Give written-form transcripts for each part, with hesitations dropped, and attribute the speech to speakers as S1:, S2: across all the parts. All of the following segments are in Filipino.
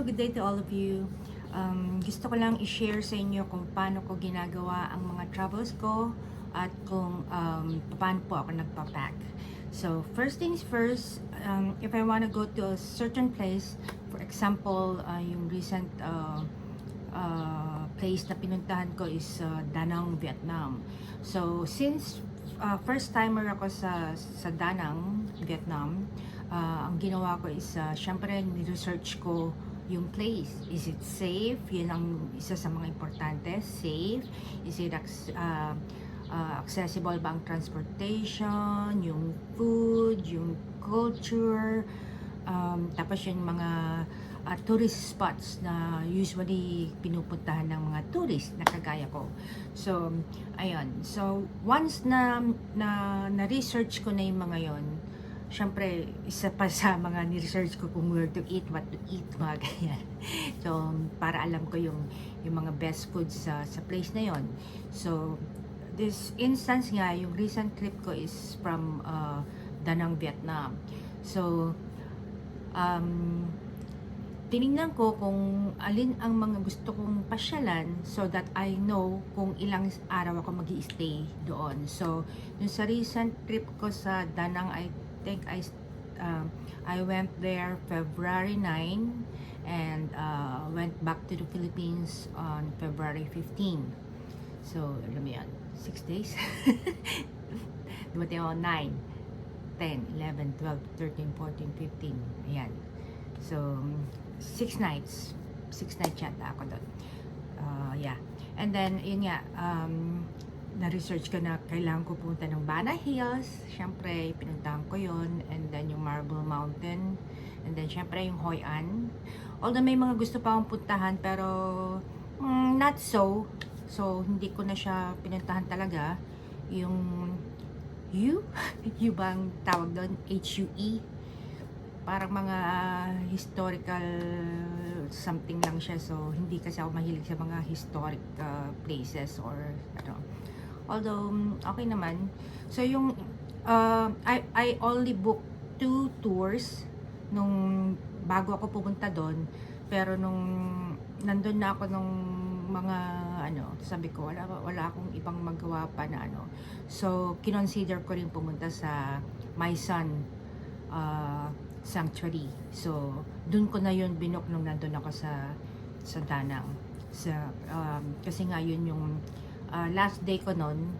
S1: good day to all of you. Gusto ko lang i-share sa inyo kung paano ko ginagawa ang mga travels ko at kung paano po ako nagpa-pack. So, first things first, if I want to go to a certain place, for example, yung recent place na pinuntahan ko is Da Nang, Vietnam. So, since first timer ako sa Da Nang, Vietnam, ang ginawa ko is syempre ni-research ko yung place. Is it safe? Yun ang isa sa mga importante. Safe? Is it accessible ba ang transportation, yung food, yung culture, tapos yung mga tourist spots na usually pinupuntahan ng mga tourist na kagaya ko. So, ayun. So, once na research ko na yung mga yon, syempre, isa pa sa mga ni-research ko kung where to eat, what to eat, mga ganyan. So, para alam ko yung mga best foods sa place na yon. So, this instance nga, yung recent trip ko is from Da Nang, Vietnam. So, tinignan ko kung alin ang mga gusto kong pasyalan so that I know kung ilang araw ako mag-i-stay doon. So, yung sa recent trip ko sa Da Nang, I think I went there February 9 and went back to the Philippines on February 15. So, alam mo yan, 6 days. Dumating ako 9, 10, 11, 12, 13, 14, 15. Ayan. So, 6 nights. 6 nights yata ako doon. Yeah. And then, yun nga, na-research ko na kailangan ko punta ng Bana Hills. Siyempre, pinuntahan ko yon. And then, yung Marble Mountain. And then, siyempre, yung Hoi An. Although may mga gusto pa akong puntahan, pero not so. So, hindi ko na siya pinuntahan talaga. Yung U bang tawag doon? HUE. Parang mga historical something lang siya. So, hindi kasi ako mahilig sa mga historic places or ano. Although, okay naman. So, yung I only booked 2 tours nung bago ako pumunta doon. Pero nung nandun na ako nung mga ano, sabi ko wala akong ibang magawa pa na ano. So, kinonsider ko rin pumunta sa My Son Sanctuary. So, dun ko na yun binook nung nandun ako sa Da Nang. Kasi nga yun yung last day ko nun,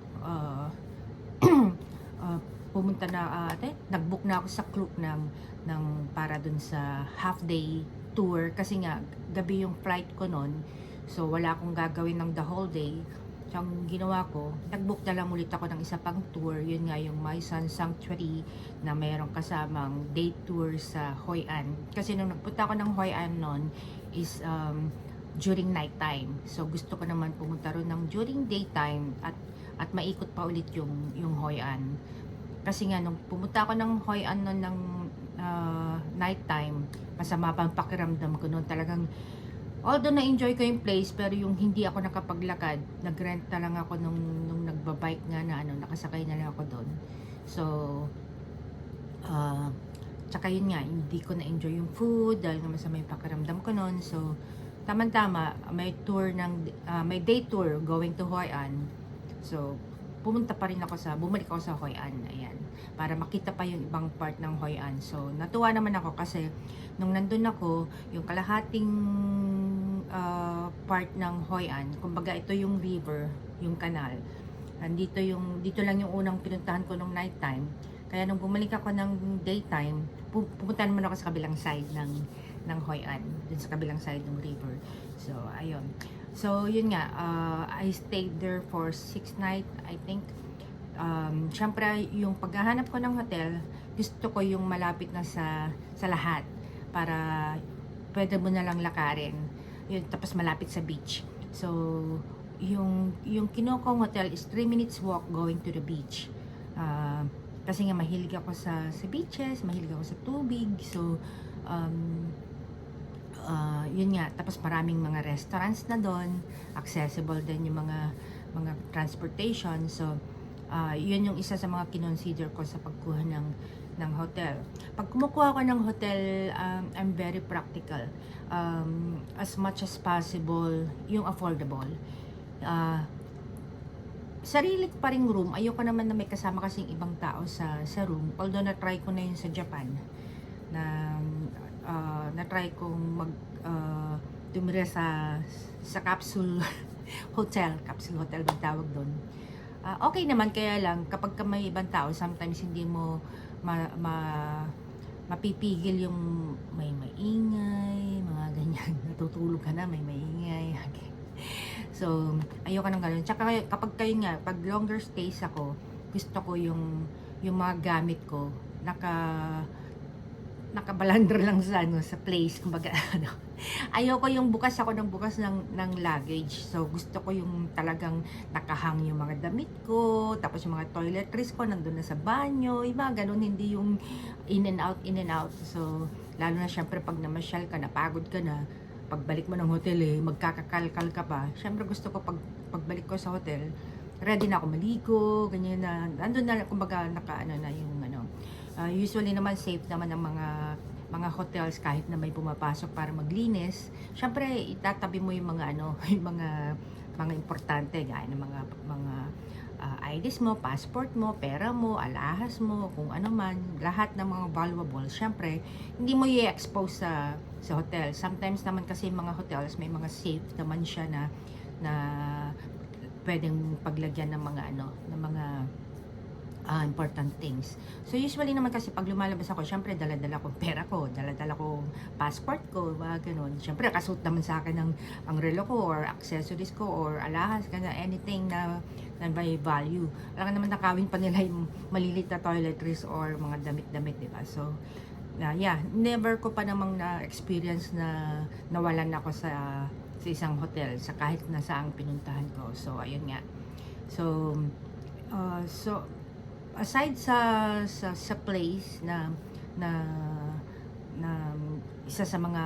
S1: pumunta na, nag-book na ako sa Klook ng para dun sa half day tour. Kasi nga, gabi yung flight ko nun. So, wala akong gagawin ng the whole day. So, ang ginawa ko, nag-book na lang ulit ako ng isa pang tour. Yun nga yung My Son Sanctuary na mayroong kasamang day tour sa Hoi An. Kasi nung nagpunta ako ng Hoi An nun is during night time. So, gusto ko naman pumunta ron ng during daytime at maikot pa ulit yung Hoi An. Kasi nga, nung pumunta ako ng Hoi An nun ng night time, masama pa ang pakiramdam ko nun. Talagang although na-enjoy ko yung place, pero yung hindi ako nakapaglakad, nag-rent na lang ako nung nagbabike nga na ano, nakasakay na lang ako doon. So, tsaka yun nga, hindi ko na-enjoy yung food dahil nga masama yung pakiramdam ko noon. So, tama-tama, may day tour going to Hoi An. So, bumalik ako sa Hoi An, ayan, para makita pa yung ibang part ng Hoi An. So, natuwa naman ako kasi nung nandun ako, yung kalahating part ng Hoi An, kumbaga ito yung river, yung kanal. Dito lang yung unang pinuntahan ko nung night time. Kaya nung bumalik ako ng daytime, pupunta naman ako sa kabilang side ng Hoi An, dun sa kabilang side ng river. So, ayun. So, yun nga, I stayed there for 6 nights, I think. Syempre, yung paghahanap ko ng hotel, gusto ko yung malapit na sa lahat para pwede mo na lang lakarin. Yun, tapos malapit sa beach. So, yung kinuha kong hotel is 3 minutes walk going to the beach. Kasi nga mahilig ako sa beaches, mahilig ako sa tubig. So, yun nga, tapos maraming mga restaurants na doon, accessible din yung mga transportation. So, yun yung isa sa mga kinonsider ko sa pagkuha ng hotel. Pag kumukuha ko ng hotel, I'm very practical. As much as possible, yung affordable. Uh, Sarili ko pa ring room. Ayoko naman na may kasama kasing ibang tao sa room. Although na-try ko na yun sa Japan. Na na-try kong tumira sa capsule hotel. Capsule hotel bang tawag doon. Okay naman, kaya lang kapag ka may ibang tao, sometimes hindi mo mapipigil yung may maingay, mga ganyan. Natutulog ka na, may maingay. So, ayoko nang gano'n. Tsaka kapag kayo nga, pag longer stays ako, gusto ko yung mga gamit ko, nakabalandra lang sa place, kumbaga, ano. Ayoko yung bukas ako ng bukas ng luggage. So, gusto ko yung talagang nakahang yung mga damit ko, tapos yung mga toiletries ko, nandun na sa banyo, iba, ganun, hindi yung in and out. So, lalo na syempre pag namasyal ka, napagod ka na, pagbalik mo ng hotel magkakakalkal ka pa. Syempre gusto ko pagbalik ko sa hotel, ready na ako maligo, ganyan na. Andun na kumbaga nakaano na yung ano. Usually naman safe naman ang mga hotels kahit na may pumapasok para maglinis. Syempre itatabi mo yung mga ano, yung mga importante gaya ng mga IDs mo, passport mo, pera mo, alahas mo, kung ano man, lahat ng mga valuable, syempre, hindi mo i-expose sa hotel. Sometimes naman kasi mga hotels, may mga safe naman siya na pwedeng paglagyan ng mga ano, ng mga important things. So usually naman kasi pag lumalabas ako, syempre dala-dala ko pera ko, dala-dala ko passport ko, ganun. Syempre kasuot naman sa akin ang relo ko or accessories ko or alahas, anything na may value. Alam naman nakawin pa nila yung malilit na toiletries or mga damit-damit, diba? So yeah, never ko pa namang na-experience na nawalan ako sa isang hotel, sa kahit na saang pinuntahan ko. So ayun nga. So aside sa place na isa sa mga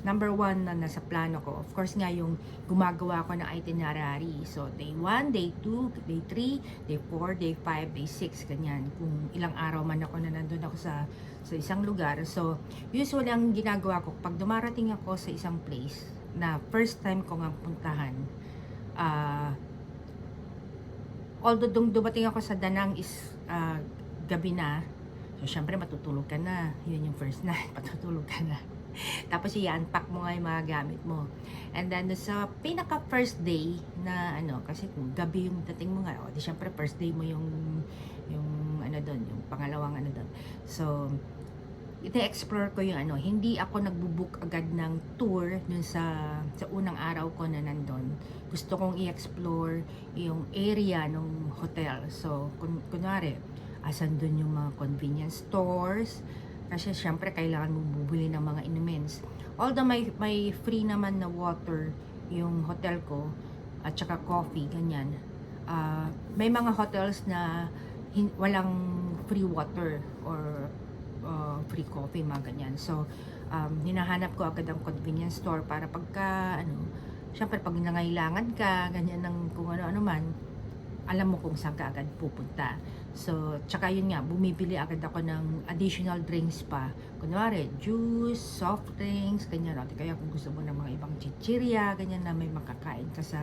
S1: number one na nasa plano ko, of course nga yung gumagawa ko ng itinerary. So day 1, day 2, day 3, day 4, day 5, day 6, ganyan. Kung ilang araw man ako na nandun ako sa isang lugar. So usually ang ginagawa ko pag dumarating ako sa isang place na first time ko nga puntahan, although dumating ako sa Danang is gabi na, so syempre matutulog ka na, yun yung first night, matutulog ka na. Tapos i-unpack mo nga yung mga gamit mo. And then sa pinaka first day na ano, kasi kung gabi yung dating mo nga, di syempre first day mo yung ano doon, yung pangalawang ano doon. So ite-explore ko yung ano, hindi ako nagbubook agad ng tour dun sa unang araw ko na nandun. Gusto kong i-explore yung area ng hotel. So kunwari, asan dun yung mga convenience stores, kasi syempre kailangan mo bubuli ng mga inumins. Although may free naman na water yung hotel ko at saka coffee, ganyan. May mga hotels na walang free water or free coffee, mga ganyan. So hinahanap ko agad ang convenience store para pagka ano, syempre pag nangailangan ka ganyan ng kung ano man, alam mo kung saan ka agad pupunta. So, tsaka yun nga, bumibili agad ako ng additional drinks pa. Kunwari, juice, soft drinks, ganyan. Kaya kung gusto mo ng mga ibang chichirya, ganyan na may makakain ka sa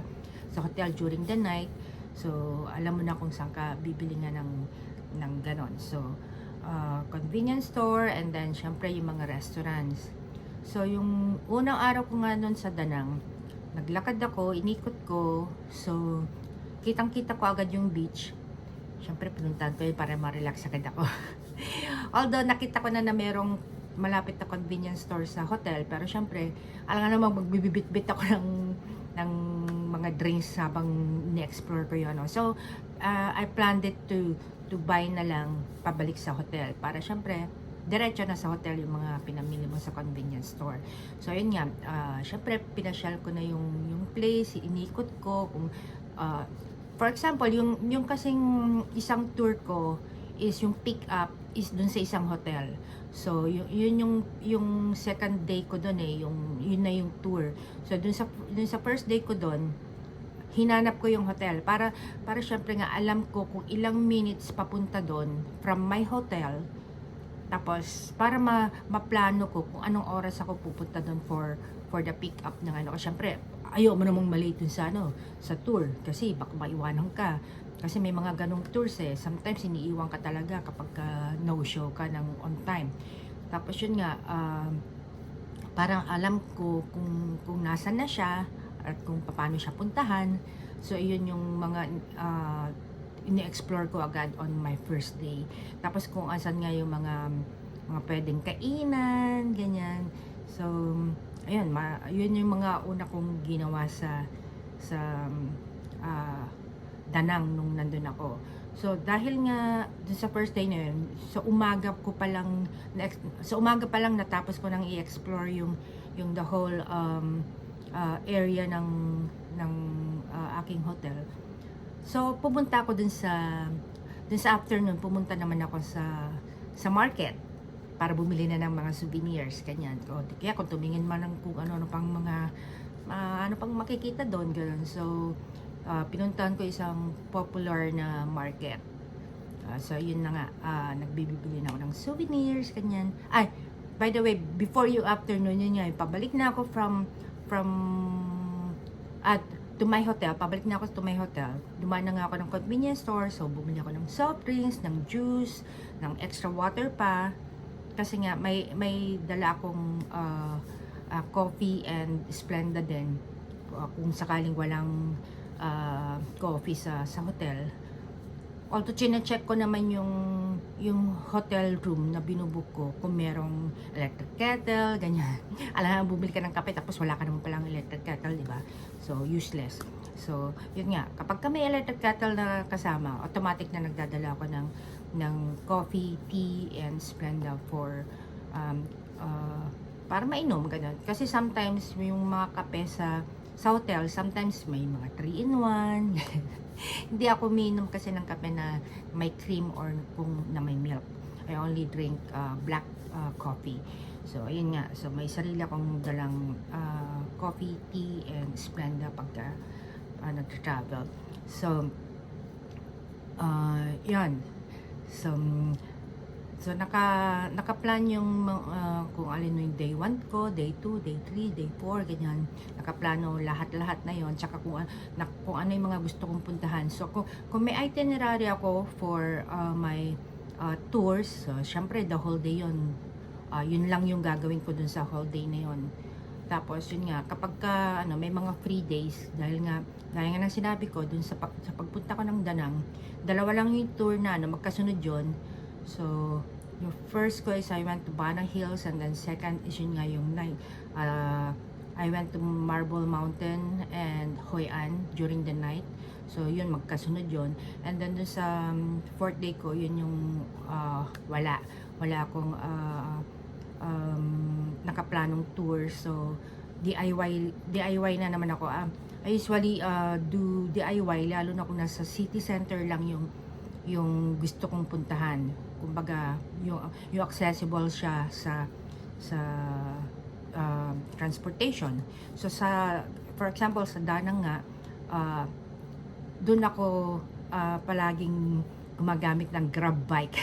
S1: hotel during the night. So, alam mo na kung saan ka bibili nga ng ganon. So, convenience store and then, syempre, yung mga restaurants. So, yung unang araw ko nga nun sa Danang, naglakad ako, inikot ko. So, kitang-kita ko agad yung beach. Siyempre, pinuntahan ko yun para ma-relax agad ako. Although, nakita ko na merong malapit na convenience store sa hotel. Pero siyempre, alam nga namang magbibibit-bit ako ng mga drinks habang ni-explore ko yun. No? So, I planned it to buy na lang pabalik sa hotel. Para siyempre, diretso na sa hotel yung mga pinamili mo sa convenience store. So, yun nga. Siyempre, pinasyal ko na yung place, inikot ko, kung for example, yung kasing isang tour ko is yung pick up is dun sa isang hotel. So, yun yung second day ko dun yun na yung tour. So, dun sa first day ko dun, hinanap ko yung hotel para syempre nga alam ko kung ilang minutes papunta dun from my hotel Tapos, para maplano ko kung anong oras ako pupunta doon for the pick up ng ano. Siyempre, ayaw mo namang malate dun sa ano, sa tour. Kasi baka maiwanan ka. Kasi may mga ganong tours eh. Sometimes iniiwan ka talaga kapag no-show ka ng on time. Tapos yun nga, parang alam ko kung nasan na siya at kung paano siya puntahan. So, yun yung mga ini-explore ko agad on my first day. Tapos kung asan nga yung mga pwedeng kainan, ganyan. So, ayun, yun yung mga una kong ginawa sa Danang nung nandun ako. So, dahil nga dun sa first day na yun, sa umaga pa lang natapos ko nang i-explore yung the whole area ng aking hotel. So, pumunta ako dun sa afternoon, pumunta naman ako sa market para bumili na ng mga souvenirs, ganyan. O, kaya kung tumingin man ng kung ano pang mga, ano pang makikita doon, ganun. So, pinuntahan ko isang popular na market. So, yun na nga, nagbibili na ako ng souvenirs, ganyan. Ay, by the way, before yung afternoon, yun nga, pabalik na ako to my hotel, dumaan na nga ako ng convenience store, so bumili ako ng soft drinks, ng juice, ng extra water pa, kasi nga may dala akong coffee and Splenda din, kung sakaling walang coffee sa hotel. Although chine-check ko naman yung hotel room na binubook ko kung merong electric kettle, ganyan. Alam mo, bumili ka ng kape tapos wala ka naman palang electric kettle, di ba? So, useless. So, yun nga, kapag ka may electric kettle na kasama, automatic na nagdadala ako ng coffee, tea, and Splenda for para mainom, ganyan. Kasi sometimes yung mga kape sa hotel, sometimes may mga 3-in-1. Hindi ako umiinom kasi ng kape na may cream or kung na may milk. I only drink black coffee. So, ayun nga. So, may sarili akong dalang coffee, tea, and Splenda pagka nag-travel. So, yan. So, naka-plan yung kung alin yung day 1 ko, day 2, day 3, day 4, ganyan. Nakaplano lahat-lahat na yon. Tsaka kung ano yung mga gusto kong puntahan. So, kung may itinerary ako for my tours, so, syempre the whole day yon. Yun lang yung gagawin ko dun sa whole day na yon. Tapos, yun nga, kapag may mga free days, dahil nga, gaya nga ng sinabi ko, dun sa pagpunta ko ng Danang, dalawa lang yung tour na, magkasunod yon. So, yung first ko is I went to Bana Hills, and then second is yun nga yung night. I went to Marble Mountain and Hoi An during the night. So, yun, magkasunod yun. And then dun sa fourth day ko, yun yung wala akong nakaplanong tour. So, DIY na naman ako. I usually do DIY, lalo na kung nasa city center lang yung gusto kong puntahan. Kumbaga, yung accessible siya sa transportation. So, for example, sa Danang nga, doon ako palaging gumagamit ng grab bike.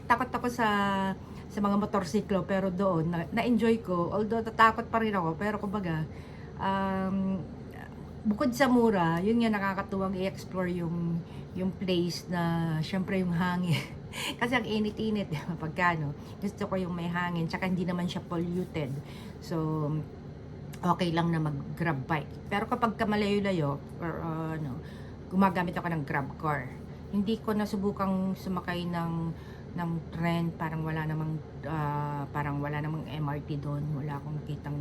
S1: Takot ako sa mga motorsiklo, pero doon, na-enjoy ko. Although, tatakot pa rin ako, pero kumbaga, bukod sa mura, yun nga nakakatuwang i-explore yung place na, syempre yung hangin. Kasi ang init-init, pagkano. Gusto ko yung may hangin, tsaka hindi naman siya polluted. So, okay lang na mag-grab bike. Pero kapag kamalayo-layo, or gumagamit ako ng grab car. Hindi ko nasubukang sumakay ng tren, parang wala namang MRT doon, wala akong nakitang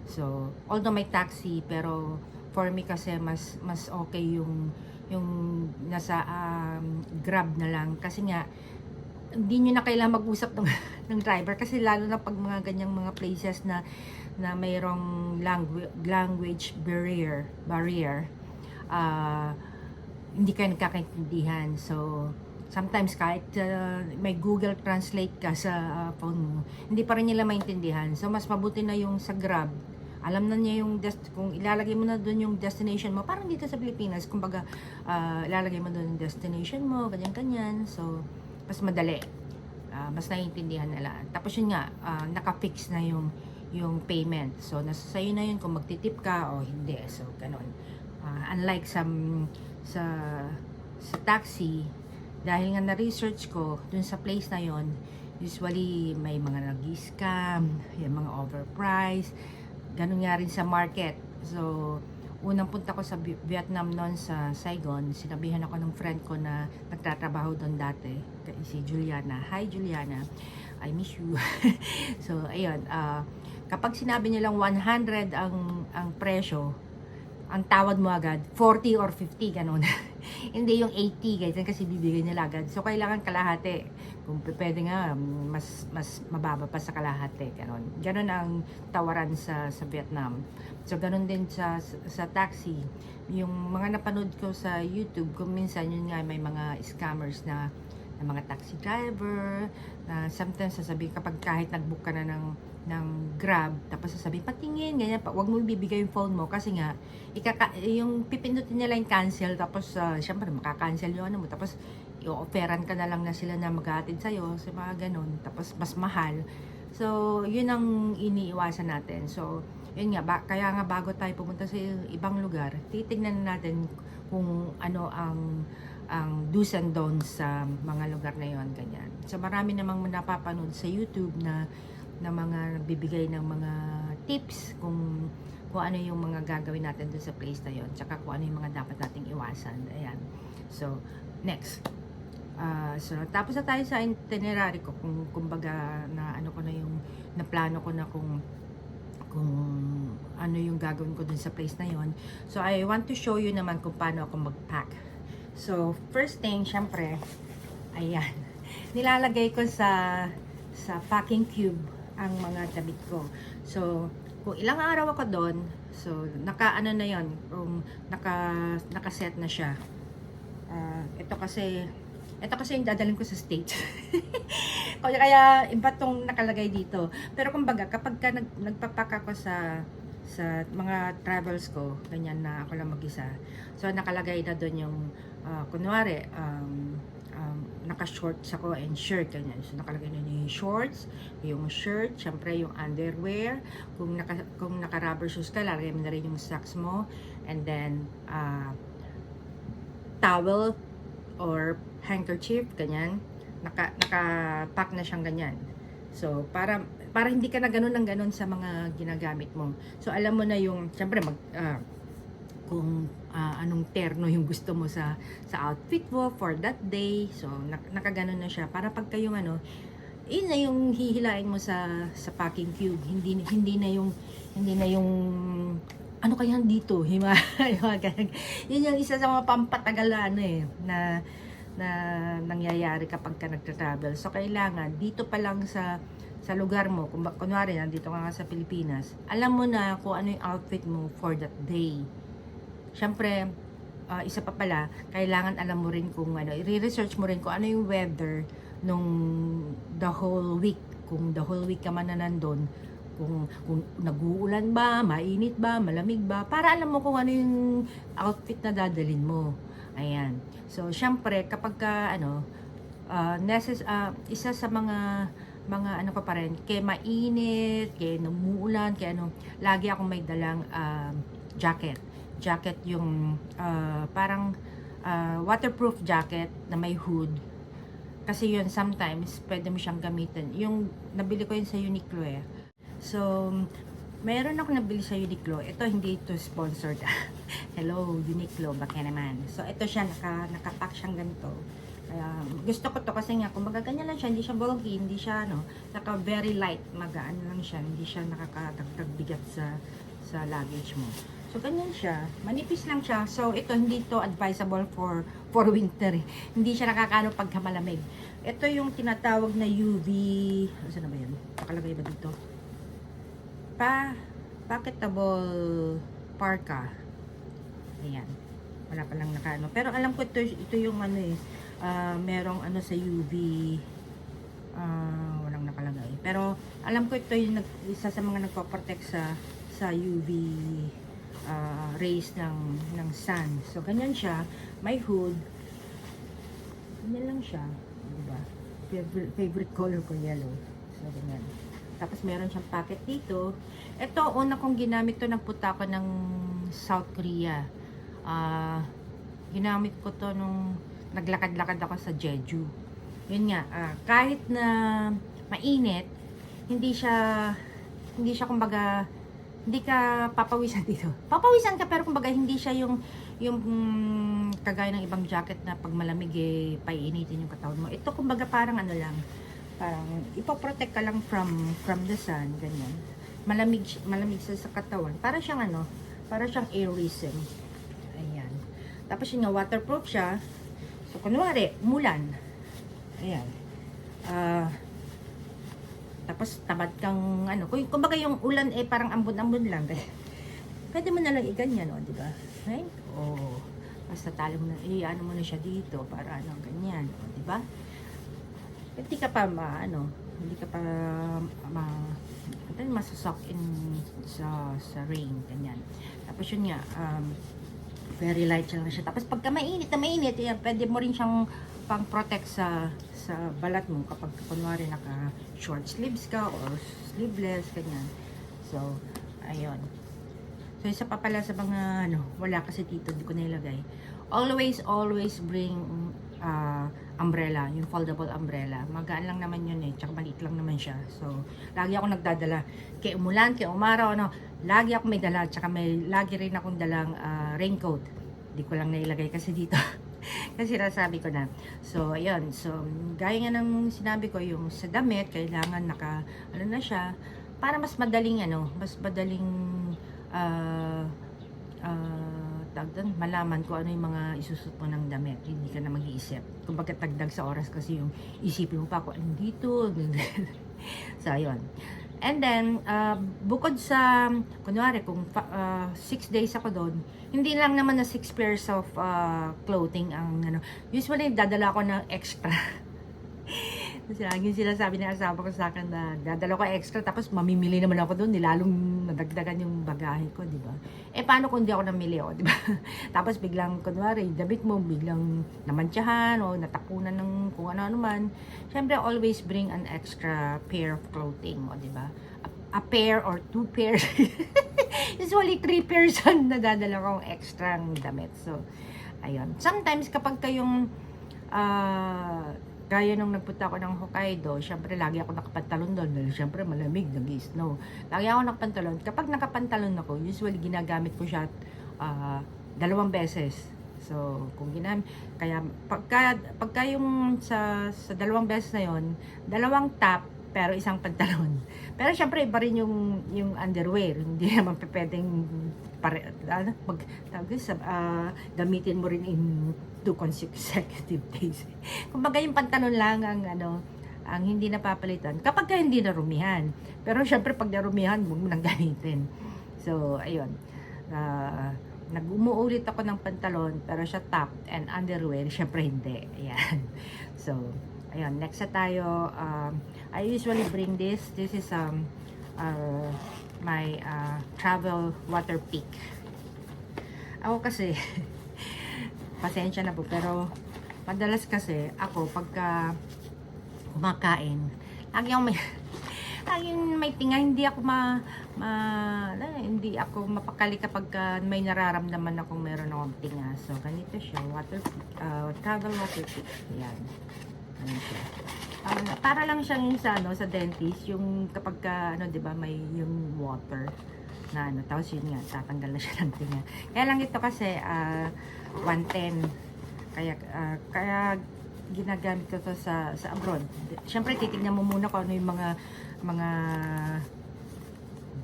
S1: So, although may taxi, pero for me kasi mas okay yung nasa grab na lang, kasi nga hindi nyo na kailangan mag-usap ng driver, kasi lalo na pag mga ganyang mga places na mayroong language barrier, hindi kayo nagkakaintindihan. So, sometimes kahit may Google Translate ka sa phone mo, hindi pa rin nila maintindihan. So, mas mabuti na yung sa Grab. Alam na niya kung ilalagay mo na doon yung destination mo, parang dito sa Pilipinas, kumbaga, ilalagay mo doon yung destination mo, ganyan-ganyan. So, mas madali. mas naiintindihan nila. Tapos yun nga, naka-fix na yung payment. So, nasa sa'yo na yun kung magtitip ka o hindi. So, ganun. Unlike sa taxi, dahil nga na-research ko dun sa place na yon, usually may mga nag-scam, yung mga overpriced, ganun nga rin sa market. So, unang punta ko sa Vietnam noon sa Saigon, sinabihan ako ng friend ko na nagtatrabaho doon dati, si Juliana. Hi Juliana, I miss you. So, ayun, kapag sinabi nilang 100 ang presyo, ang tawad mo agad 40 or 50 ganun. Hindi yung 80 guys, kasi bibigay nila agad. So kailangan kalahati. Kung pwede nga mas mababa pa sa kalahati, ganun. Ganun ang tawaran sa Vietnam. So ganun din sa taxi. Yung mga napanood ko sa YouTube, kung minsan yun nga may mga scammers na mga taxi driver na sometimes sasabihin kapag kahit nag-book ka na ng Grab, tapos sasabihin patingin ganyan, wag mo ibibigay yung phone mo kasi nga yung pipindutin nila yung cancel, tapos syempre makakancel yung ano mo, tapos i-offeran ka na lang na sila na maghahatid sa'yo sa mga ganun, tapos mas mahal. So yun ang iniiwasan natin. So yun nga, kaya nga bago tayo pumunta sa ibang lugar, titignan natin kung ano ang do's and don'ts sa mga lugar na yon, ganyan. So marami namang napapanood sa YouTube na mga nagbibigay ng mga tips kung ano yung mga gagawin natin doon sa place na yon, tsaka kung ano yung mga dapat nating iwasan. Ayan. So next, so tapos na tayo sa itinerary ko, kung kumbaga na ano ko na yung naplano ko na kung ano yung gagawin ko dun sa place na yon. So I want to show you naman kung paano ako mag-pack. So first thing, syempre, ayan, nilalagay ko sa packing cube ang mga damit ko. So kung ilang araw ako doon, so naka-ano na yon, naka-set na siya. Ito kasi yung dadalhin ko sa States. Kaya iba tong nakalagay dito. Pero kumbaga, kapag ka nagpapak ako sa mga travels ko, ganyan na ako lang mag-isa. So, nakalagay na doon yung, kunwari, naka-shorts ako and shirt, ganyan. So, nakalagay na yung shorts, yung shirt, syempre yung underwear. Kung naka-rubber shoes ka, lalagay mo na rin yung socks mo. And then, towel or handkerchief, ganyan. Naka-pack na siyang ganyan. So, para hindi ka na ganun ng ganun sa mga ginagamit mo. So, alam mo na yung, syempre, kung anong terno yung gusto mo sa outfit mo for that day. So, nakaganon na siya. Para pag kayong yun na yung hihilain mo sa packing cube. Hindi na yung ano kaya dito? Yun yung isa sa mga pampatagal na nangyayari kapag ka nagtra-travel. So, kailangan dito pa lang sa lugar mo, kunwari nandito ka nga sa Pilipinas, alam mo na kung ano yung outfit mo for that day. Siyempre, isa pa pala, kailangan alam mo rin kung i-research mo rin kung ano yung weather nung the whole week. Kung the whole week ka man na nandun, kung nag-uulan ba, mainit ba, malamig ba, para alam mo kung ano yung outfit na dadalhin mo. Ayan. So, syempre, kapag ka, isa sa mga ano pa rin, kaya mainit, kaya numuulan, kaya lagi akong may dalang jacket. Jacket yung parang waterproof jacket na may hood. Kasi yun, sometimes, pwede mo siyang gamitin. Yung, nabili ko yun sa Uniqlo eh. So, meron ako nabili sa Uniqlo. Ito, hindi ito sponsored. Hello, Uniqlo, baka naman. So, ito siya, nakapack siyang ganito. Kaya, gusto ko to kasi nga, kung magaganyan lang siya, hindi siya bulky, hindi siya, naka very light, magaan lang siya, hindi siya nakakadagdag bigat sa luggage mo. So, ganyan siya. Manipis lang siya. So, ito, hindi to advisable for winter. Hindi siya nakakaano pagka malamig. Ito yung tinatawag na UV, saan na ba yan? Nakalagay ba dito? Packetable parka. Ayan. Wala pa lang nakaano. Pero alam ko ito yung merong sa UV, walang nakalagay. Pero alam ko ito yung isa sa mga nagpo-protect sa UV rays ng sun. So ganyan siya, may hood. Ganyan lang siya, di ba? favorite color ko, yellow. So, ganyan. Tapos, meron siyang packet dito. Ito, una kong ginamit to, nagpunta ako ng South Korea. Ginamit ko to nung naglakad-lakad ako sa Jeju. Yun nga, kahit na mainit, hindi siya kumbaga, hindi ka papawisan dito. Papawisan ka, pero kumbaga hindi siya yung kagaya ng ibang jacket na pag malamig paiinitin yung katawan mo. Ito kumbaga parang ano lang, parang ipoprotect ka lang from the sun, ganyan. Malamig sa katawan. Para siyang para siyang airism. Ayan. Tapos yun nga, waterproof siya. So kunwari, umulan. Ayan. Tapos tamad kang kumbaga yung ulan parang ambon-ambon lang. Pwede mo na lang iganyan, di ba? Right? Basta tali mo na, mo na siya dito para ganyan, di ba? Hindi ka pa masusok in sa rain, ganyan. Tapos yun nga, very light lang siya. Tapos pagka mainit, pwede mo rin siyang pang-protect sa balat mo kapag kunwari naka short sleeves ka or sleeveless, ganyan. So, ayun. So, isa pa pala sa mga wala kasi dito, hindi ko nailagay. Always bring umbrella, yung foldable umbrella. Magaan lang naman yun tsaka maliit lang naman siya. So, lagi ako nagdadala. Kaya umulan, kaya umaraw, lagi ako may dala. Tsaka lagi rin akong dalang raincoat. Hindi ko lang nailagay kasi dito. Kasi nasabi ko na. So, ayun. So, gaya nga ng sinabi ko, yung sa damit, kailangan na siya, para mas madaling, malaman ko ano yung mga isusot mo ng damit. Hindi ka na mag-iisip. Kung tagdag sa oras kasi yung isipin mo pa kung anong dito. So, ayun. And then, bukod sa, kunwari, kung 6 days ako doon, hindi lang naman na 6 pairs of clothing ang, usually, dadala ko ng extra. Kasi laging sila sabi ng asawa ko sa akin na dadala ko extra, tapos mamimili naman ako doon, lalong nadagdagan yung bagahe ko, di ba? Paano kung di ako namili, di ba? Tapos biglang, kunwari, damit mo, biglang namantsahan, o natakunan ng kung ano-ano man. Siyempre, always bring an extra pair of clothing, di ba? A pair or 2 pairs. Usually, 3 pairs ang nadadala kong extra damit. So, ayun. Sometimes, kapag kayong, gaya nung nagpunta ako ng Hokkaido, syempre lagi ako nakapantalon doon dahil syempre malamig, nag-snow. Lagi ako nakapantalon. Kapag nakapantalon ako, usually ginagamit ko siya 2 beses. So, kung kaya pagka yung sa 2 beses na yon, 2 top, pero 1 pantalon. Pero syempre iba rin yung underwear. Hindi naman pwedeng gamitin mo rin in 2 consecutive days. Kumbaga yung pantalon lang ang hindi napapalitan kapag hindi narumihan. Pero syempre pag narumihan, huwag mo nang gamitin. So, ayun. Nag-umuulit ako ng pantalon, pero siya top and underwear, syempre hindi. Ayan. So, ayun. Next na tayo. I usually bring this. This is my travel water pick. Ako kasi pasensya na po, pero madalas kasi ako pagka kumakain, laging may tinga, hindi ako mapakali kapag may nararamdaman akong meron akong tinga. So ganito siya, travel water pick. Ayan. Ano siya? Para lang siyang sa dentist, yung kapag di ba, may yung water na tapos yun nga, tatanggal na siya ng tinga. Kaya lang ito kasi 110. Kaya ginagamit ko to sa abroad. Siyempre titignan mo muna kung ano yung mga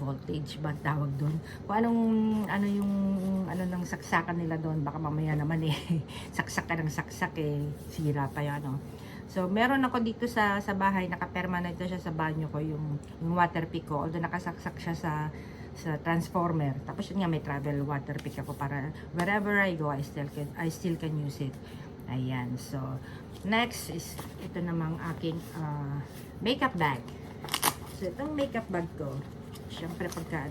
S1: voltage ba tawag doon. Kung ano ng saksakan nila doon, baka mamaya naman saksak ka ng saksak sira pa yan, So, meron ako dito sa bahay, naka-permanent siya sa banyo ko, yung water pick ko. Although nakasaksak siya sa transformer. Tapos yun nga, may travel water pick ako para wherever I go, I still can use it. Ayan. So, next is ito namang aking makeup bag. So, itong makeup bag ko, syempre pagka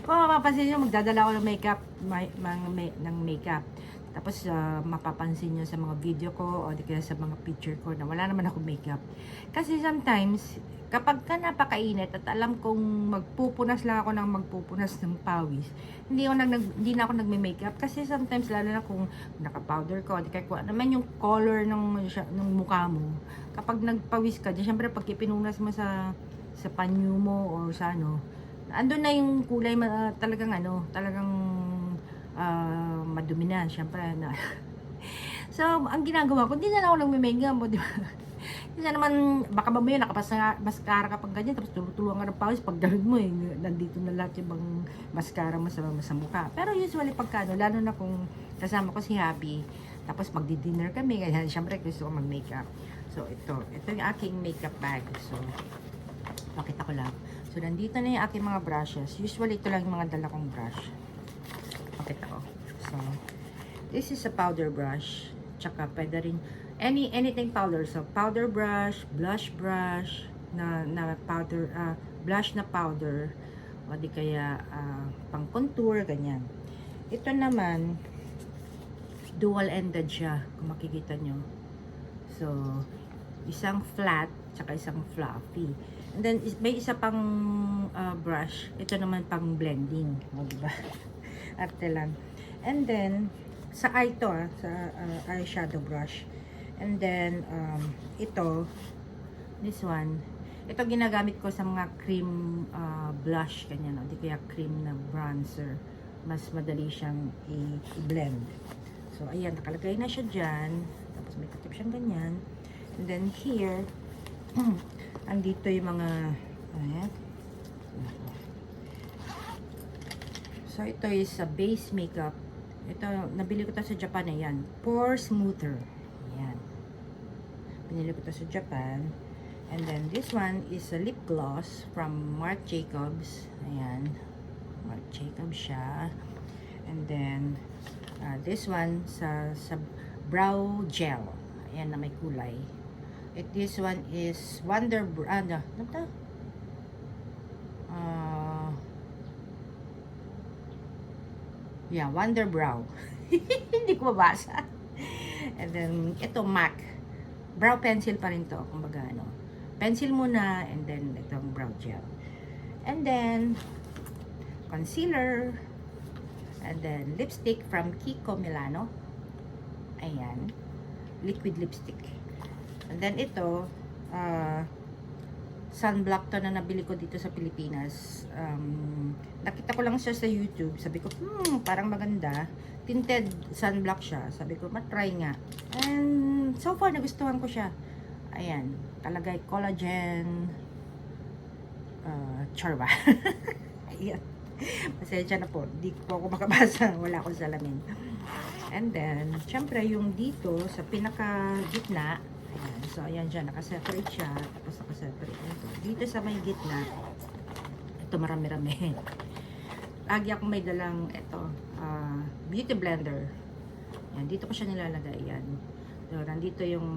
S1: kung mapapansin nyo, magdadala ako ng makeup, ng makeup. Tapos, mapapansin nyo sa mga video ko o di kaya sa mga picture ko na wala naman ako makeup. Kasi sometimes, kapag ka napakainit at alam kong magpupunas lang ako ng magpupunas ng pawis, hindi na ako nagme-makeup. Kasi sometimes, lalo na kung naka-powder ko, di kaya kung ano naman yung color ng mukha mo, kapag nagpawis ka, di syempre pag ipinunas mo sa panyo mo o sa ano, andun na yung kulay, talagang madumi na, syempre na. So, ang ginagawa ko, hindi na ako nagme-makeup mo, di ba? Kasi naman, baka mamaya nakapasa-mascara ka pag ganyan, tapos tulungan ka ng pawis, pag gano'n mo nandito na lahat yung bang mascara mo sa mukha. Pero usually pagka, lalo na kung kasama ko si Happy, tapos magdi-dinner kami, ganyan, syempre gusto ko mag-makeup. So, ito yung aking makeup bag. So, pakita ko lang. So, nandito na yung aking mga brushes. Usually, ito lang yung mga dala kong brush. Pakita ko. So, this is a powder brush. Tsaka, pwede rin, anything powder. So, powder brush, blush brush, na powder, blush na powder, o di kaya, pang contour, ganyan. Ito naman, dual-ended siya, kung makikita nyo. So, isang flat, tsaka isang fluffy. And then, may isa pang brush. Ito naman pang blending. O, diba? Arte lang. And then, sa eye to, sa eyeshadow brush. And then, ito, this one, ito ginagamit ko sa mga cream blush, kanyan, o di kaya cream na bronzer. Mas madali siyang i-blend. So, ayan, nakalagay na siya dyan. Tapos may katip siyang ganyan. And then, here, andito yung mga, ayan. So, ito is a base makeup. Ito, nabili ko to sa Japan, ayan. Pore Smoother. Ayan. Binili ko to sa Japan. And then, this one is a lip gloss from Marc Jacobs. Ayan. Marc Jacobs siya. And then, this one sa brow gel. Ayan na may kulay. This one is Wonder ano to? Yeah, Wonder Brow. Hindi ko mabasa. And then, ito MAC. Brow pencil pa rin to. Kumbaga, ano. Pencil muna, and then, itong brow gel. And then, concealer. And then, lipstick from Kiko Milano. Ayan. Liquid lipstick. And then, ito, sunblock to na nabili ko dito sa Pilipinas. Nakita ko lang siya sa YouTube. Sabi ko, parang maganda. Tinted sunblock siya. Sabi ko, matry nga. And so far, nagustuhan ko siya. Ayan. Talagay collagen. Charba. Ayan. Pasensya na po. Di po ako makabasa. Wala akong salamin. And then, syempre, yung dito, sa pinaka-gitna, ayan. So, ayan dyan, nakaseparate siya. Tapos nakaseparate ito. Dito sa may gitna, ito marami-rami. Lagi akong may dalang, ito, beauty blender. Ayan, dito ko siya nilalagay. Ayan. So, nandito yung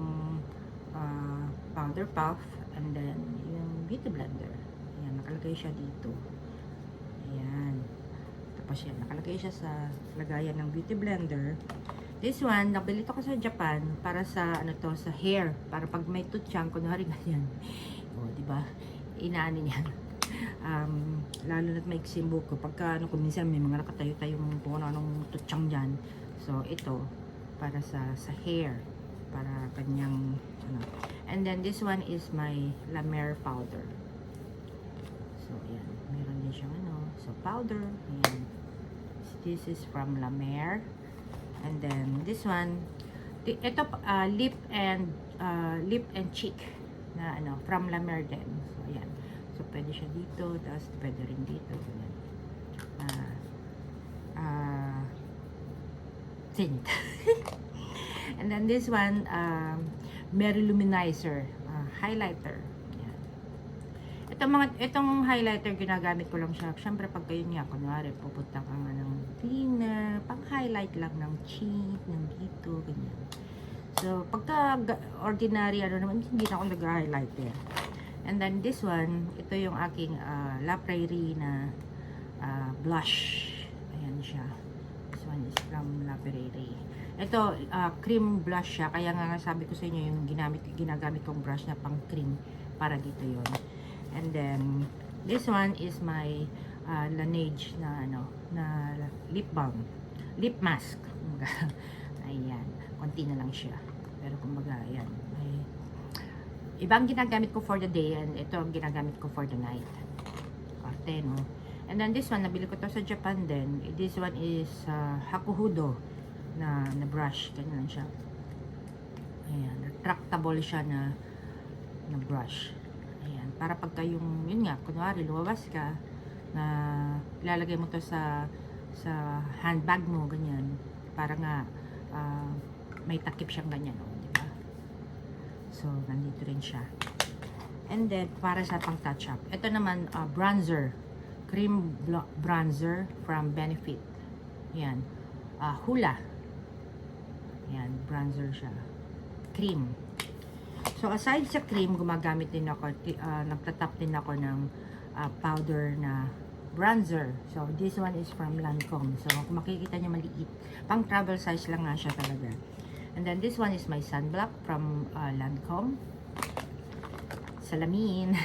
S1: powder puff. And then, yung beauty blender. Ayan, nakalagay siya dito. Ayan. Tapos yan, nakalagay siya sa lagayan ng beauty blender. This one, nabili ko sa Japan para sa, ano to, sa hair. Para pag may tutsang, kunwari ganyan. O, diba? Inaano niya. Lalo na't may buhok ko. Pagka, kung minsan may mga nakatayo-tayong kung anong tutsang dyan. So, ito, para sa hair. Para kanyang, ano. And then, this one is my La Mer powder. So, ayan. Meron din siyang, ano. So, powder. Ayan. This is from La Mer. And then this one, ito lip and cheek na ano from La Mer din. So ayan. So pwede siya dito, tapos pwede rin dito. Ganyan. Tint. And then this one, Mary Luminizer highlighter. Itong highlighter, ginagamit ko lang siya. Siyempre, pag kayo niya, kunwari, pupunta ka nga ng dinner, pang-highlight lang ng cheek, ng dito, ganyan. So, pagka ordinary, ano naman, hindi na ako nag-highlighter. And then, this one, ito yung aking La Prairie na blush. Ayan siya. This one is from La Prairie. Ito, cream blush siya. Kaya nga sabi ko sa inyo, yung ginagamit kong brush na pang cream para dito yon. And then, this one is my Laneige na na lip balm. Lip mask. Ayan. Konti na lang siya. Pero kumbaga, ayan. Ibang ginagamit ko for the day and ito ang ginagamit ko for the night. Arte, no? And then this one, nabili ko to sa Japan din. This one is Hakuhudo na brush. Ganyan lang siya. Ayan. Retractable siya na brush. Ayan. Para pagka yung, yun nga, kunwari, lumabas ka, na ilalagay mo to sa handbag mo, ganyan. Para nga, may takip siyang ganyan, no? So, nandito rin siya. And then, para sa pang touch-up. Ito naman, bronzer. Cream bronzer from Benefit. Yan. Hula. Yan, bronzer siya. Cream. So, aside sa cream, gumagamit din ako, nagtatap din ako ng powder na bronzer. So, this one is from Lancome. So, kung makikita niyo maliit. Pang travel size lang nga siya talaga. And then this one is my sunblock from Lancome. Salamin.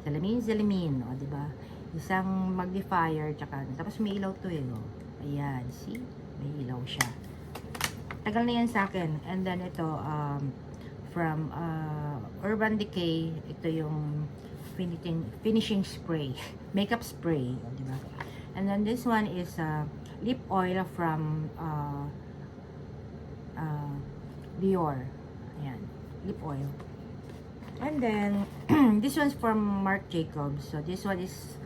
S1: Salamin. O, diba? Isang magnifier. Tsaka, tapos may ilaw to eh. O. Ayan. See? May ilaw siya. Tagal na yan sa akin. And then ito, from Urban Decay. Ito yung finishing spray. Makeup spray. O, diba? And then this one is lip oil from Dior. Ayan. Lip oil. And then, this one's from Marc Jacobs. So, this one is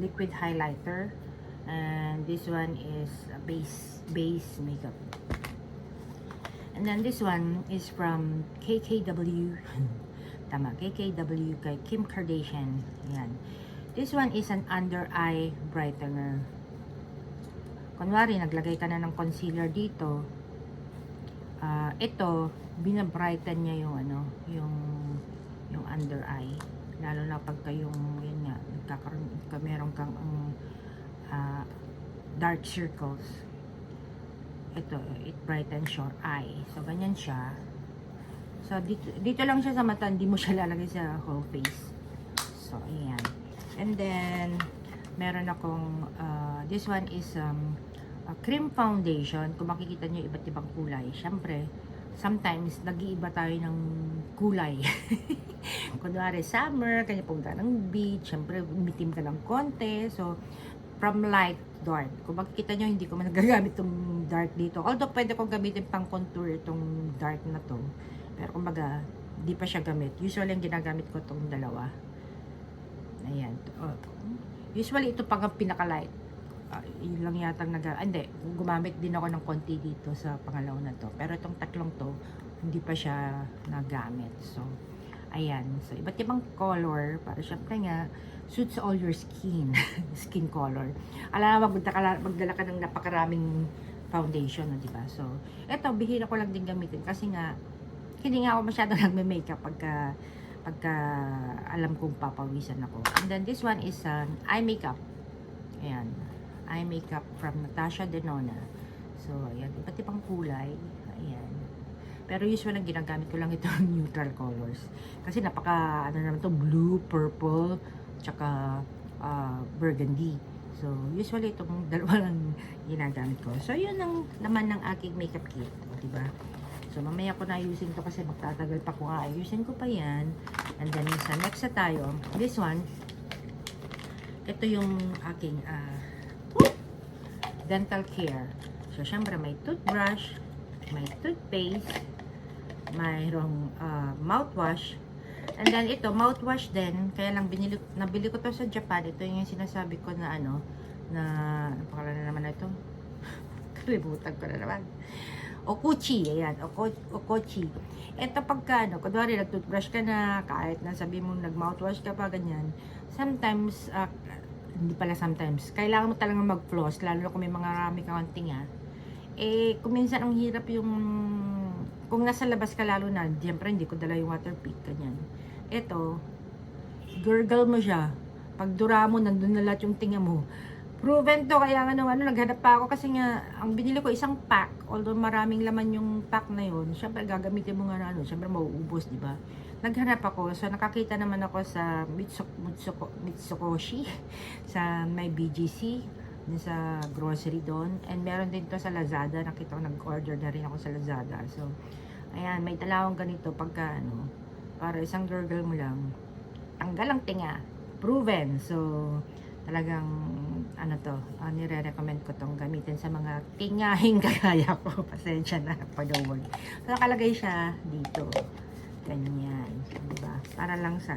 S1: liquid highlighter. And this one is base makeup. And then, this one is from KKW. Tama, KKW kay Kim Kardashian. Ayan. This one is an under eye brightener. Kunwari, naglagay ka na ng concealer dito. Ito, binabrighten niya yung yung under eye. Lalo na pagka yung, yun nga, meron kang dark circles. Ito, it brightens your eye. So, ganyan siya. So, dito lang siya sa mata, hindi mo siya lalagay sa whole face. So, ayan. And then, meron akong, this one is, cream foundation. Kung makikita nyo iba't ibang kulay, syempre sometimes nag-iiba tayo ng kulay. Kunwari summer, kanya punta ng beach, syempre umitim ka ng konti. So from light to dark. Kung makikita nyo, hindi ko man nagagamit itong dark dito, although pwede kong gamitin pang contour itong dark na to, pero kumbaga di pa siya gamit. Usually ang ginagamit ko itong dalawa. Ayan. Usually ito pang pinaka light. Yun lang yata hindi, gumamit din ako ng konti dito sa pangalawa na to, pero itong tatlong to hindi pa siya nagamit. So ayan, so iba't ibang color para syempre nga suits all your skin. Skin color. Alam mo, magdala ka ng napakaraming foundation, no, diba? So eto, bihira ko lang din gamitin kasi nga hindi nga ako masyado nagme-makeup pagka alam kong papawisan ako. And then this one is eye makeup. Ayan, eye makeup from Natasha Denona. So, ayan, iba't ibang kulay. Ayan. Pero usually, ginagamit ko lang itong neutral colors. Kasi napaka, naman to, blue, purple, tsaka burgundy. So, usually, itong dalawa lang ginagamit ko. So, yun ang naman ng aking makeup kit. Diba? So, mamaya ko na ayusin to kasi magtatagal pa ko nga. Ayusin ko pa yan. And then, sa next na tayo, this one, ito yung aking, dental care. So, syempre, may toothbrush, may toothpaste, mayroong mouthwash. And then, ito, mouthwash din. Kaya lang, nabili ko to sa Japan. Ito yung sinasabi ko na ano pangalan na naman na ito? Kalimutan ko na naman. Okuchi. Ayan, Okuchi. Ito pagka, kunwari, nag-toothbrush ka na, kahit na sabi mo, nag-mouthwash ka pa, ganyan. Sometimes, hindi pala sometimes, kailangan mo talagang mag-floss, lalo kung may mga rami kang tinga. Kung minsan ang hirap yung, kung nasa labas ka lalo na, siyempre hindi ko dala yung water pick, ganyan. Ito, gurgle mo siya. Pag dura mo, nandun na lahat yung tinga mo. Proven to, kaya nga naghanap pa ako kasi nga, ang binili ko isang pack, although maraming laman yung pack na yun, syempre gagamitin mo nga na syempre mauubos, di ba? Naghanap ako, so nakakita naman ako sa Mitsukoshi, sa may BGC, sa grocery doon, and meron din to sa Lazada, nakita ko nag-order na rin ako sa Lazada, so, ayan, may dalawang ganito pagka, para isang girl mo lang, tanggal ang tinga, proven, so, talagang nire-recommend ko tong gamitin sa mga tingahing kagaya ko. Pasensya na for the word. So, nakalagay siya dito. Ganyan. Diba? Para lang sa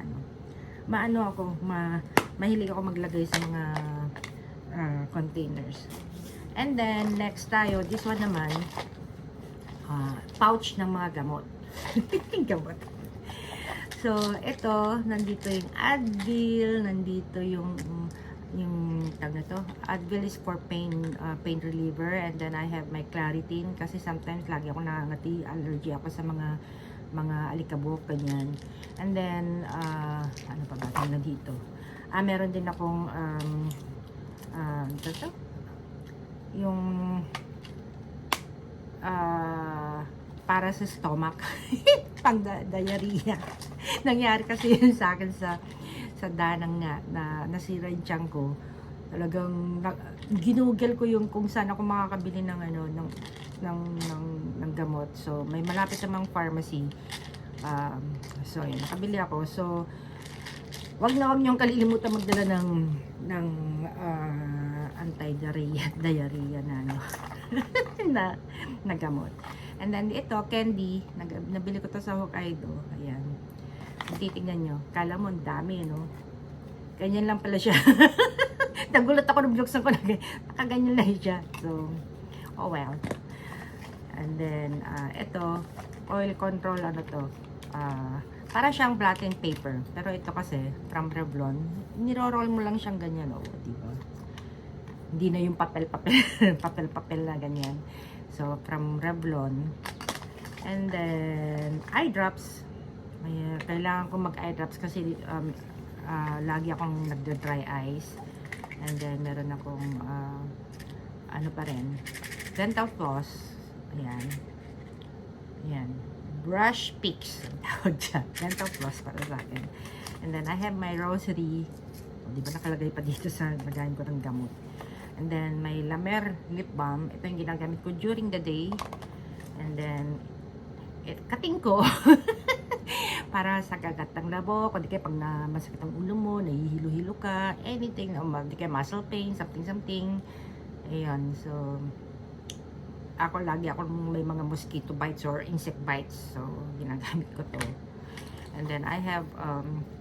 S1: mahilig ako maglagay sa mga containers. And then, next tayo, this one naman, pouch ng mga gamot. Gamot. So, ito, nandito yung Advil, nandito yung tag na to. Advil is for pain reliever, and then I have my Claritin kasi sometimes lagi ako nangangati, allergy ako sa mga alikabok, ganyan. And then, ano pa ba na dito? Meron din akong ito, yung para sa stomach, pang diarrhea. Nangyari kasi yun sa akin sa danang nga na nasira yung tiyan ko. Talagang ginugel ko yung kung saan ako makakabili ng ng gamot. So may malapit namang pharmacy. So yun, nakabili ako. So wag niyong kalilimutan magdala ng anti-diarrhea na gamot. And then ito, candy, nabili ko to sa Hokkaido. Ayan. Kung titignan nyo, kala mo ang dami, no? Ganyan lang pala siya. Nagulat ako nung binuksan ko na nakaganyan lang siya. So, oh well. And then, ito, oil control, para siyang blotting paper. Pero ito kasi, from Revlon, niro-roll mo lang siyang ganyan, diba? Hindi na yung papel na ganyan. So, from Revlon. And then, eye drops. Kailangan ko mag-eye drops kasi lagi akong nagda-dry eyes. And then, meron akong ano pa rin, dental floss. Ayan. Ayan. Brush Picks. Tawag dyan. Dental floss para sa akin. And then, I have my rosary. Di ba nakalagay pa dito sa lagayin ko ng gamot. And then, my La Mer lip balm. Ito yung ginagamit ko during the day. And then, kating ko. Para sa kagat ng labok, o di kaya pag masakit ang ulo mo, nahihilo-hilo ka, anything, o di kaya muscle pain, something. Ayan, so, lagi ako may mga mosquito bites or insect bites. So, ginagamit ko to. And then, I have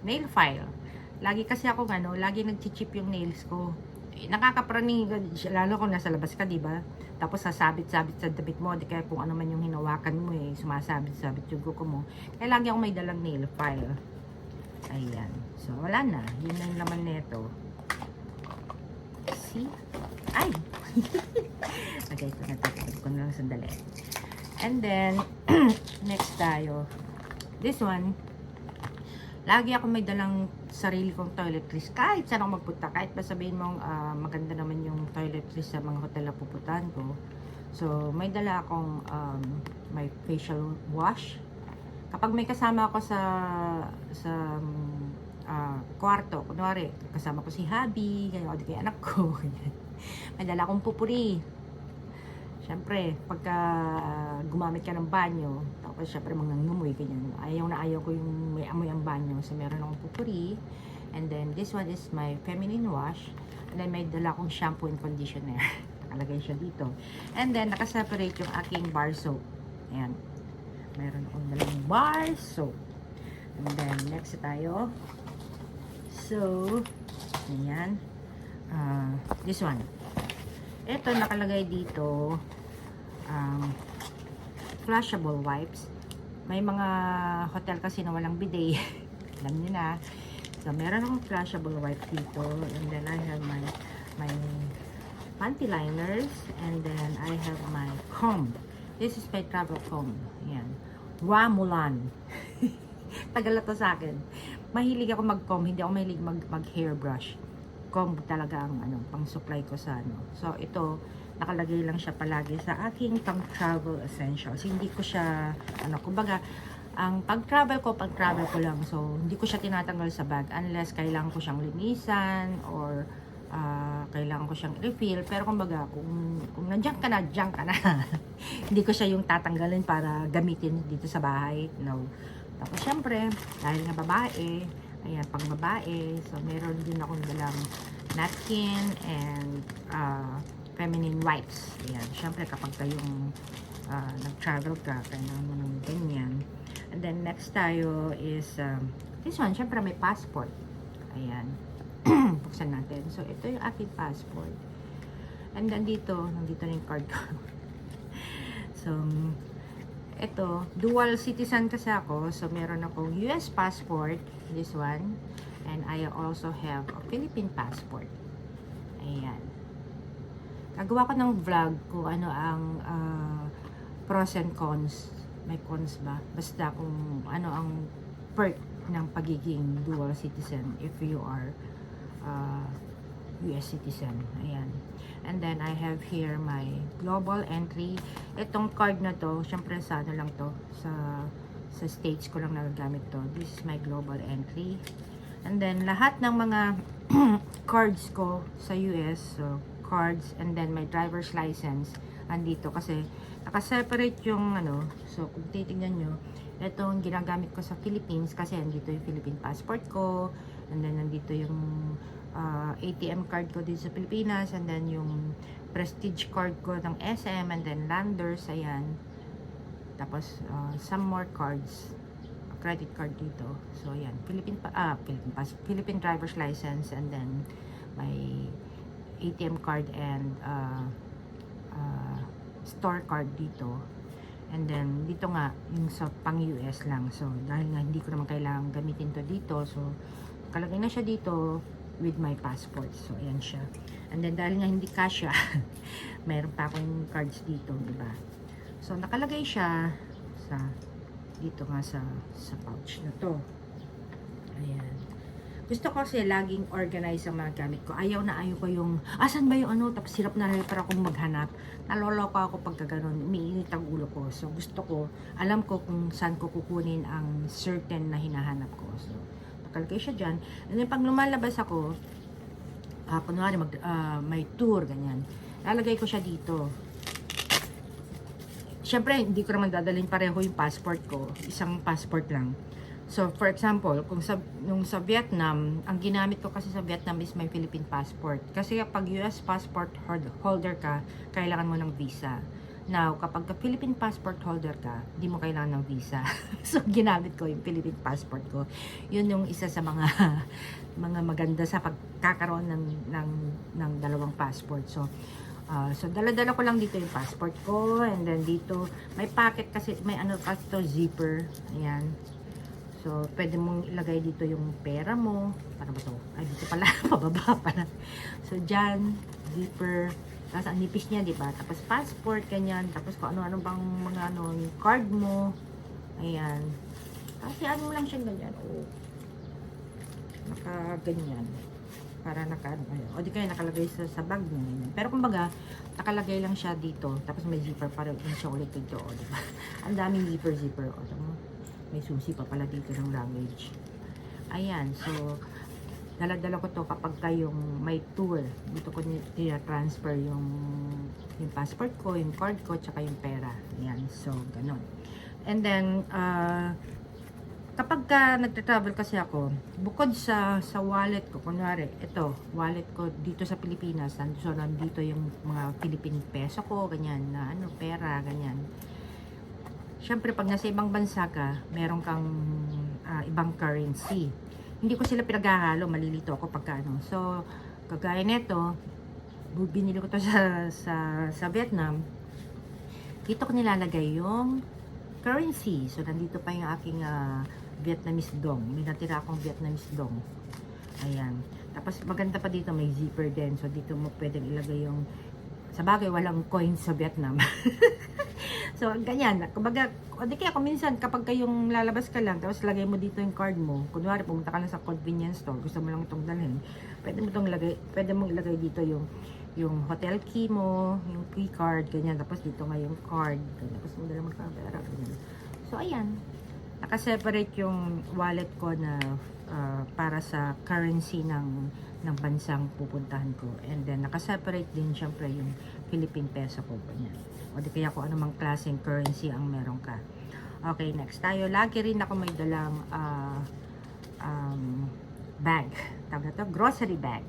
S1: nail file. Lagi kasi ako, lagi nag-chip yung nails ko. Nakakapraning, lalo kung nasa labas ka, diba? Tapos sasabit-sabit sa damit mo, di kaya kung ano man yung hinawakan mo sumasabit-sabit yung kuko mo. Kaya lagi ako may dalang nail file. Ayan. So, wala na. Yun na yung laman neto. See? Ay! Okay, ito na. Ito ko na lang sandali. And then, next tayo. This one, lagi ako may dalang sarili kong toiletries. Kahit saan ako magpunta, kahit ba sabihin mong maganda naman yung toiletries sa mga hotel na pupuntahan ko. So, may dala akong may facial wash. Kapag may kasama ako sa kwarto, kunwari, kasama ko si Habi, ganyan, o di kaya anak ko, may dala akong pupuri. Siyempre, pagka gumamit ka ng banyo, tapos siyempre mangangamoy, ganyan. Ayaw ko yung may amoy ang banyo. So, meron akong pupuri. And then, this one is my feminine wash. And then, may dala akong shampoo and conditioner. Nakalagay siya dito. And then, nakaseparate yung aking bar soap. Ayan. Meron akong dalang bar soap. And then, next tayo. So, ayan. This one. Ito, nakalagay dito, flushable wipes. May mga hotel kasi na walang bidet. Alam niyo na. So, meron akong flushable wipes dito. And then, I have my panty liners. And then, I have my comb. This is my travel comb. Ayan. Wamulan. Tagal na to sa akin. Mahilig ako mag-comb. Hindi ako mahilig mag-hairbrush. Vietcong talaga ang ano, pang supply ko sa ano. So ito, nakalagay lang siya palagi sa aking pang travel essentials. Hindi ko siya ano, kumbaga ang pag-travel ko lang. So hindi ko siya tinatanggal sa bag unless kailangan ko siyang linisan or kailangan ko siyang refill. Pero kumbaga kung nandiyan ka na, diyan ka na. Hindi ko siya yung tatanggalin para gamitin dito sa bahay. No. Tapos syempre, dahil nga babae, ayan, pang babae. So, meron din akong dalang napkin and feminine wipes. Ayan, syempre kapag kayong nag-travel ka, kailangan mo ng ganyan. And then, next tayo is, this one, syempre may passport. Ayan. Buksan natin. So, ito yung aking passport. And then, nandito na yung card ko. So, ito, dual citizen kasi ako. So, meron akong US passport, this one. And I also have a Philippine passport. Ayan. Gagawa ko ng vlog kung ano ang pros and cons. May cons ba? Basta kung ano ang perk ng pagiging dual citizen if you are US citizen. Ayan. And then, I have here my global entry. Itong card na to, syempre sa ano lang to, sa States ko lang nagagamit to. This is my global entry. And then, lahat ng mga cards ko sa US, so, cards, and then my driver's license, andito. Kasi, nakaseparate yung ano, so, kung titignan nyo, itong ginagamit ko sa Philippines, kasi andito yung Philippine passport ko, and then, nandito yung ATM card ko dito sa Pilipinas, and then yung prestige card ko ng SM, and then Landers, ayan. Tapos some more cards, credit card dito. So ayan, Philippine driver's license, and then my ATM card and store card dito. And then dito nga yung sa pang US lang. So dahil nga hindi ko naman kailangan gamitin to dito, so kalagay na siya dito with my passport. So, ayan siya. And then, dahil nga hindi kasya, mayroon pa akong cards dito, diba? So, nakalagay siya sa, dito nga sa pouch na to. Ayan. Gusto ko kasi laging organize ang mga gamit ko. Ayaw ko yung, asan ba yung ano? Tapos, hirap na rin para akong maghanap. Naloloko ako pagka ganun. Umiinit ang ulo ko. So, gusto ko, alam ko kung saan ko kukunin ang certain na hinahanap ko. So, nakalagay siya dyan. And then, pag lumalabas ako, kunwari may tour, ganyan. Lalagay ko siya dito. Siyempre, hindi ko naman dadalhin pareho yung passport ko. Isang passport lang. So, for example, kung nung sa Vietnam, ang ginamit ko kasi sa Vietnam is my Philippine passport. Kasi kapag US passport holder ka, kailangan mo ng visa. Now, kapag Philippine passport holder ka, hindi mo kailangan ng visa. So, ginamit ko yung Philippine passport ko. Yun yung isa sa mga maganda sa pagkakaroon ng dalawang passport. So, dala-dala ko lang dito yung passport ko. And then dito, may packet kasi, may ano kasi to, zipper. Ayan. So, pwede mong ilagay dito yung pera mo. Para ba to? Ay, dito pala. Pababa pala. So, dyan, zipper. Tapos ang nipis niya, di ba? Tapos passport, ganyan. Tapos kung ano-ano bang mga ano, yung card mo. Ayan. Kasi ano mo lang siya ganyan. O, naka-ganyan. Para o di kaya nakalagay sa bag mo. Ganyan. Pero kumbaga, nakalagay lang siya dito. Tapos may zipper para siya ulit dito. O, di ba? Ang daming zipper. O, may susi pa pala dito ng luggage. Ayan. So, dala-dala ko to kapag kayong may tour. Dito ko transfer yung passport ko, yung card ko, tsaka yung pera. Ayan, so, ganun. And then, kapag nagta-travel kasi ako, bukod sa wallet ko, kunwari, ito, wallet ko dito sa Pilipinas, so nandito yung mga Philippine peso ko, ganyan, na ano, pera, ganyan. Siyempre, pag nasa ibang bansa ka, meron kang ibang currency. Hindi ko sila pinaghahalo, malilito ako pagka ano. So, kagaya nito, binili ko to sa Vietnam. Dito ko nilalagay yung currency. So, nandito pa yung aking Vietnamese dong. May natira akong Vietnamese dong. Ayan. Tapos, maganda pa dito, may zipper din. So, dito mo pwedeng ilagay yung, sa bagay, walang coins sa Vietnam. So, ganyan. Kumbaga, di kaya kung minsan, kapag kayong lalabas ka lang, tapos lagay mo dito yung card mo, kunwari, pumunta ka lang sa convenience store, gusto mo lang itong dalhin, pwede mong ilagay dito yung hotel key mo, yung key card, ganyan. Tapos dito nga yung card, ganyan. Tapos mo dala magkapera, ganyan. So, ayan. Nakaseparate yung wallet ko na para sa currency ng bansang pupuntahan ko. And then, nakaseparate din syempre yung Philippine peso ko. Ganyan. O di kaya kung anumang klaseng currency ang meron ka. Okay, next tayo. Lagi rin ako may dalang bag. Tawag na to, grocery bag.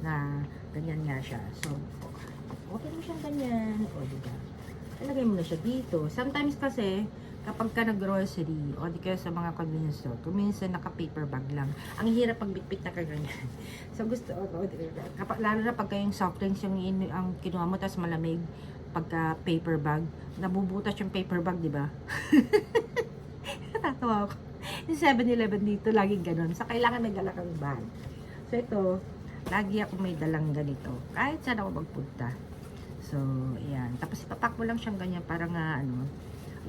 S1: Na ganyan nga siya. So, okay mo siyang ganyan. O diba? Ilagay mo na siya dito. Sometimes kasi, kapag ka nag-grocery, o di kaya sa mga convenience store, kuminsan naka-paper bag lang. Ang hirap pagbitbit na kaganyan. So, gusto, kapag, lalo na pagka yung soft drinks yung ang kinuha mo, tapos malamig, pagka paper bag, nabubutas yung paper bag, di ba? Natatawa ako. Yung 7-Eleven dito, laging ganun. So, kailangan may dala kang bag. So, ito, lagi ako may dalang ganito. Kahit saan ako magpunta. So, ayan. Tapos, ipapak mo lang siyang ganyan para nga,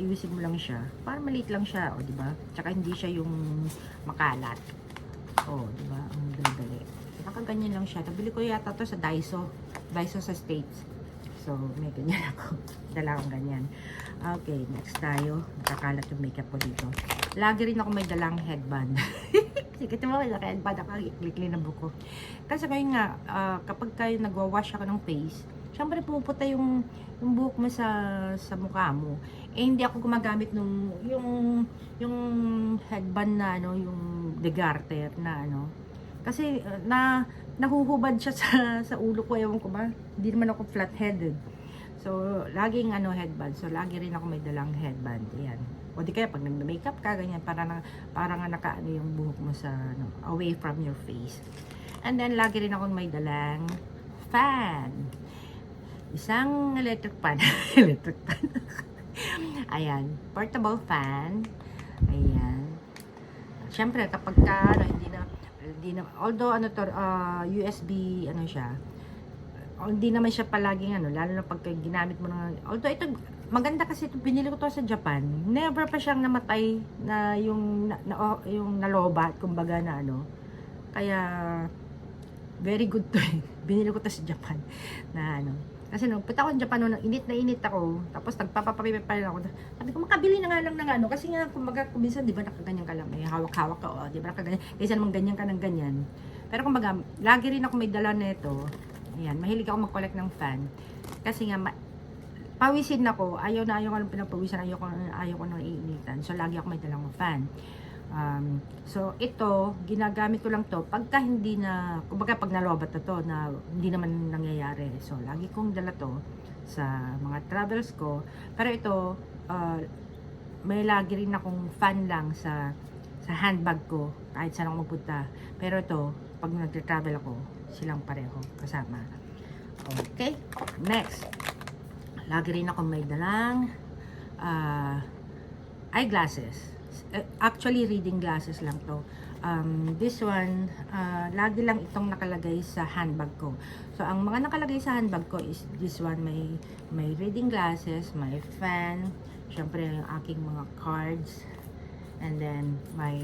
S1: iwisin mo lang siya. Para maliit lang siya, o, di ba? Tsaka hindi siya yung makalat. O, di ba? Ang dali-dali. Nakaganyan lang siya. Nabili ko yata to sa Daiso. Daiso sa States. So, may ganyan ako. Dala akong ganyan. Okay, next tayo. Nakakalat yung makeup ko dito. Lagi rin ako may dalang headband. Sige, ito mo, may headband ako. Iklikli na buko. Kasi ngayon nga, kapag kayo nagwawash ako ng face, syempre pumuputa yung buhok mo sa mukha mo. Eh, hindi ako gumagamit yung headband na, yung degarter na, Kasi, nahuhubad siya sa ulo ko, ewan ko ba? Hindi naman ako flat-headed. So, laging headband. So, lagi rin ako may dalang headband. Ayan. O di kaya pag nag-makeup ka, ganyan, para nga nakaano yung buhok mo sa, away from your face. And then, lagi rin ako may dalang fan. Isang electric fan. Electric fan. Ayan. Portable fan. Ayan. Siyempre, kapag ka, hindi na, although, USB, siya, hindi naman siya palaging lalo na pag ginamit mo although ito, maganda kasi ito, binili ko to sa Japan. Never pa siyang namatay na yung nalobat, kumbaga na Kaya, very good to eh. Binili ko to sa Japan na Kasi punta ako sa Japan init na init ako. Tapos nagpapapapipe pa rin ako. Sabi ko, makabili na nga lang ng kasi nga, kumbaga, minsan, di ba, nakaganyan ka lang. May hawak-hawak ka, di ba, nakaganyan. Kaysa naman ganyan ka ng ganyan. Pero kumbaga, lagi rin ako may dala nito. Ayan, mahilig ako mag-collect ng fan. Kasi nga, pawisin ako. Ayaw ko ng pinapawisan. Ayaw ko nang iinitan. So, lagi ako may dalang fan. So, ito, ginagamit ko lang to pagka hindi na, kumbaga pag nalobat na to, na hindi naman nangyayari. So, lagi kong dala to sa mga travels ko. Pero ito, may lagi rin akong fan lang sa handbag ko, kahit saan ako magpunta. Pero ito, pag nag-travel ako, silang pareho kasama. Okay, next. Lagi rin ako may dalang eyeglasses. Actually, reading glasses lang to. This one, lagi lang itong nakalagay sa handbag ko. So, ang mga nakalagay sa handbag ko is this one, may reading glasses, may fan, syempre yung aking mga cards, and then my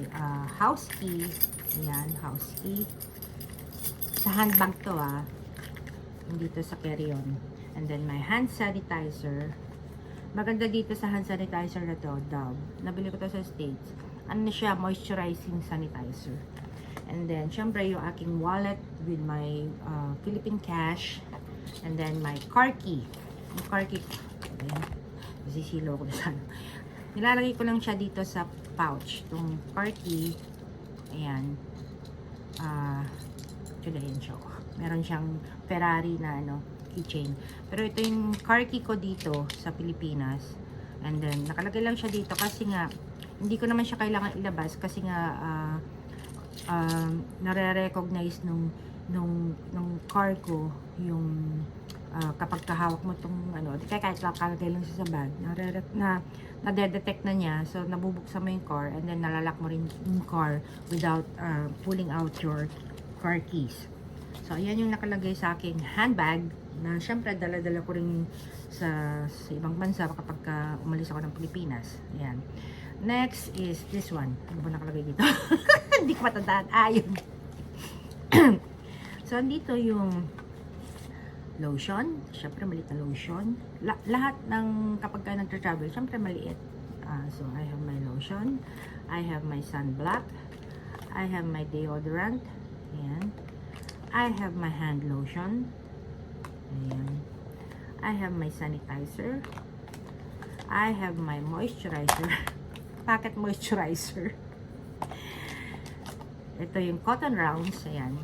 S1: house key. Ayan, house key. Sa handbag to dito sa carry-on. And then my hand sanitizer. Maganda dito sa hand sanitizer na to, Dove. Nabili ko to sa States. Siya, moisturizing sanitizer. And then, syempre yung aking wallet with my Philippine cash. And then my car key. Yung car key. Ayan. Sisilo ko na sana. Nilalagay ko lang siya dito sa pouch. Itong car key. Ayan. Ayan siya. Meron siyang Ferrari na keychain. Pero ito yung car key ko dito sa Pilipinas. And then, nakalagay lang siya dito kasi nga, hindi ko naman siya kailangan ilabas kasi nga, nare-recognize nung car ko yung kapag kahawak mo itong kahit nakalagay lang siya sa bag, nade-detect na niya. So, nabubuksan mo yung car and then nalalak mo rin yung car without pulling out your car keys. So, ayan yung nakalagay sa aking handbag na syempre dala-dala ko rin sa ibang bansa kapag umalis ako ng Pilipinas. Ayan. Next is this one. Ano ba nakalagay dito? Hindi ko matandaan. Yun. So, andito yung lotion. Siyempre, maliit na lotion. Lahat ng kapag ka nagtra-travel, siyempre maliit. So, I have my lotion. I have my sunblock. I have my deodorant. Ayan. I have my hand lotion. Ayan. I have my sanitizer. I have my moisturizer. Pocket moisturizer. Ito yung cotton rounds. Ayan.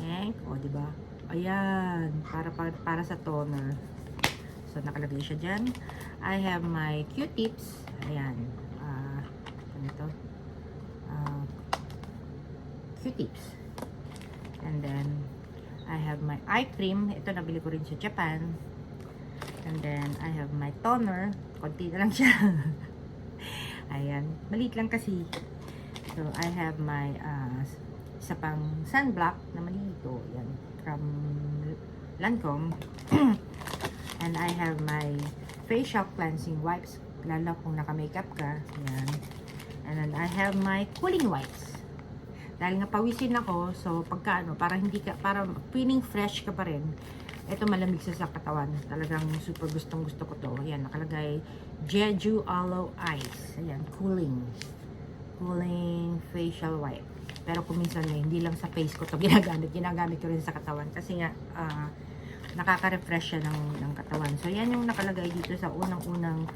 S1: Ayan. O, diba? Ayan. Para sa toner. So, nakalagay siya dyan. I have my Q-tips. Ayan. Ano ito? Q-tips. And then, I have my eye cream. Ito, nabili ko rin sa Japan. And then, I have my toner. Konti na lang siya. Ayan. Maliit lang kasi. So, I have my isa pang sunblock na malito. Ayan. From Lancome. And I have my facial cleansing wipes. Lalo kung naka-makeup ka. Ayan. And then, I have my cooling wipes. Dahil nga pawisin ako, so pagka para hindi ka, para feeling fresh ka pa rin, ito malamig sa katawan. Talagang super gustong gusto ko to. Ayan, nakalagay Jeju Aloe Ice. Ayan, cooling facial wipe. Pero kung minsan hindi lang sa face ko to ginagamit ko rin sa katawan. Kasi nga, nakaka-refresh siya ng katawan. So, yan yung nakalagay dito sa unang-unang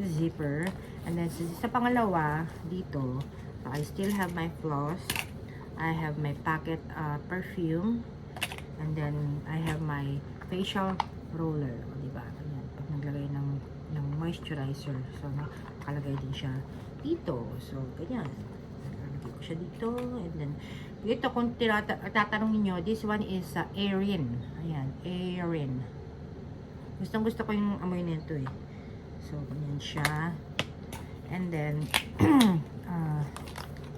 S1: zipper. And then, sa pangalawa, dito, I still have my floss. I have my pocket perfume. And then, I have my facial roller. O, diba? Ayan, pag naglagay ng moisturizer. So, nakalagay din siya dito. So, ganyan. Nakalagay ko siya dito. And then, ito, kung tatanungin nyo, this one is Erin. Ayan, Erin. Gustong-gusto ko yung amoy nito eh. So, ganyan siya. And then,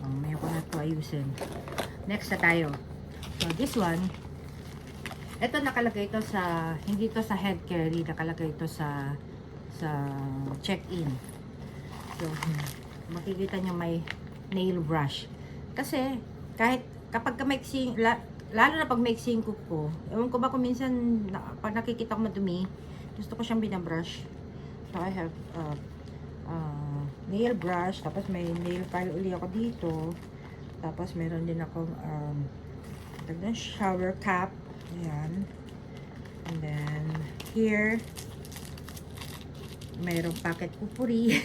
S1: may ako na ito ayusin. Next na tayo. So, this one, ito nakalagay ito sa, hindi ito sa head carry, nakalagay ito sa check-in. So, makikita nyo may nail brush. Kasi, kahit, kapag maiksing, lalo na pag maiksing ko, ewan ko ba kung minsan, pag nakikita ko madumi, gusto ko siyang binabrush. So, I have, nail brush, tapos may nail file uli ako dito, tapos meron din akong shower cap, ayan, and then here mayroong packet pupuri.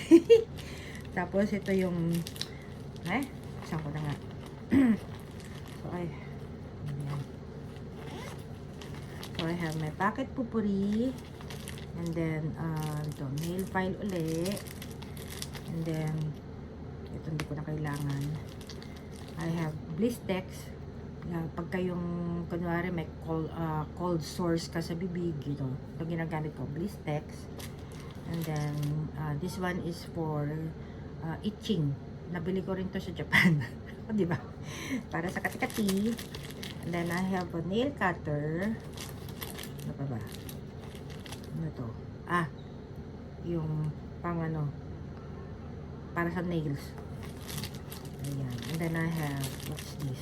S1: Tapos ito yung saan ko na nga. So I have my packet pupuri, and then ito, nail file uli. And then, ito hindi ko na kailangan. I have Blistex. Pagka yung, kunwari may cold sores ka sa bibig, ito ginagamit ko, Blistex. And then, this one is for itching. Nabili ko rin to sa Japan. O, diba? Para sa kati-kati. And then, I have a nail cutter. Ano pa ba? Ano to? Yung pang para sa nails. Ayan. And then I have, what's this?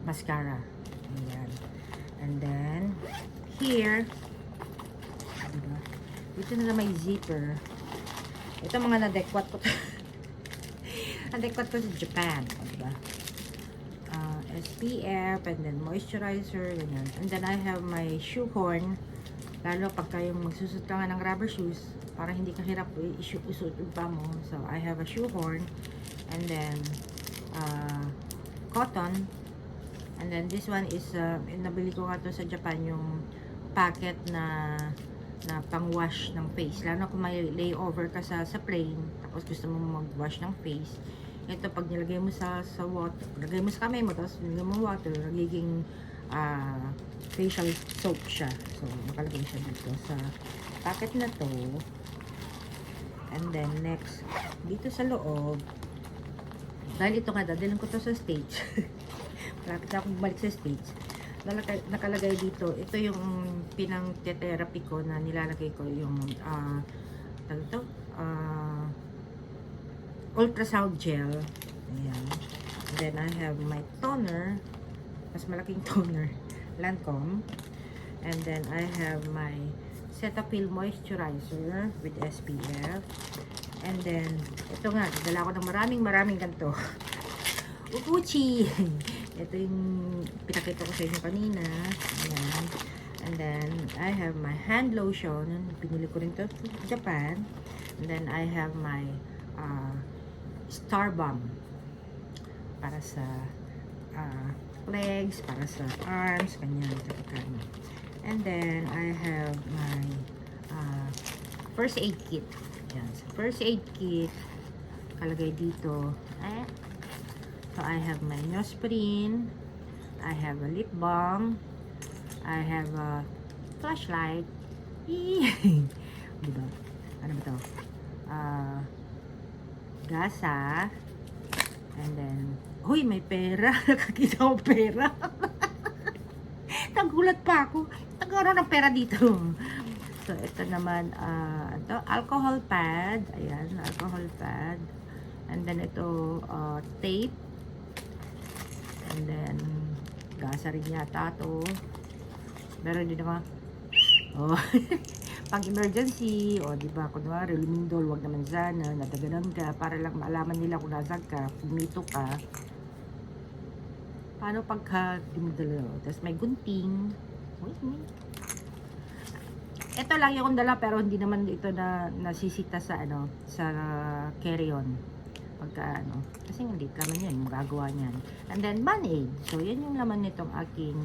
S1: Mascara. Ayan. And then, here, diba? Dito na may zipper. Ito mga nadekwat ko. Nadekwat ko sa Japan. Diba? SPF, and then moisturizer, ganyan. And then I have my shoe horn. Lalo pag kayong magsusot ka nga ng rubber shoes, para hindi ka hirap isuot yung pa mo. So, I have a shoe horn. And then, cotton. And then, this one is, nabili ko nga to sa Japan, yung packet na pang-wash ng face. Lalo kung may layover ka sa plane, tapos gusto mo mag-wash ng face. Ito, pag nilagay mo sa water, lagay mo sa kamay mo, tapos nilagay mo water, nagiging facial soap siya. So, nakalagay siya dito sa packet na to. And then, next, dito sa loob, dahil ito nga, dadalhin ko to sa stage. Malapit na akong bumalik sa stage. Nakalagay dito, ito yung pinang-therapy ko na nilalagay ko yung, ultrasound gel. Ayan. And then I have my toner. Mas malaking toner. Lancome. And then I have my Cetaphil moisturizer with SPF. And then, ito nga, dala ko ng maraming ganito. Upuchi! Ito yung pinakita ko sa inyo kanina. Ayan. And then, I have my hand lotion. Pinili ko rin to sa Japan. And then, I have my Star Balm. Para sa legs, para sa arms, kanyan, kanya. And then, I have my first aid kit. Yan. So, first aid kit, kalagay dito. So, I have my Neosporin. I have a lip balm. I have a flashlight. Diba? Ano ba to? Gasa. And then, huy, may pera. Nakakita ko pera. Nagulat pa ako. Nagkaroon ng pera dito. So, ito naman, ito, alcohol pad. Ayan, alcohol pad. And then, ito, tape. And then, gasa rin yata ito. Pero hindi naman, pang emergency, diba, kunwari, lumindol, wag naman sana, nadaganan ka, para lang maalaman nila kung nasaan ka, pumito ka. Paano pagka dumidalo? Tapos may gunting. Ito lang yung dala, pero hindi naman ito na nasisita sa sa carry-on. Pagka kasi hindi naman yan, magagawa niyan. And then Band-Aid. So yan yung laman nitong aking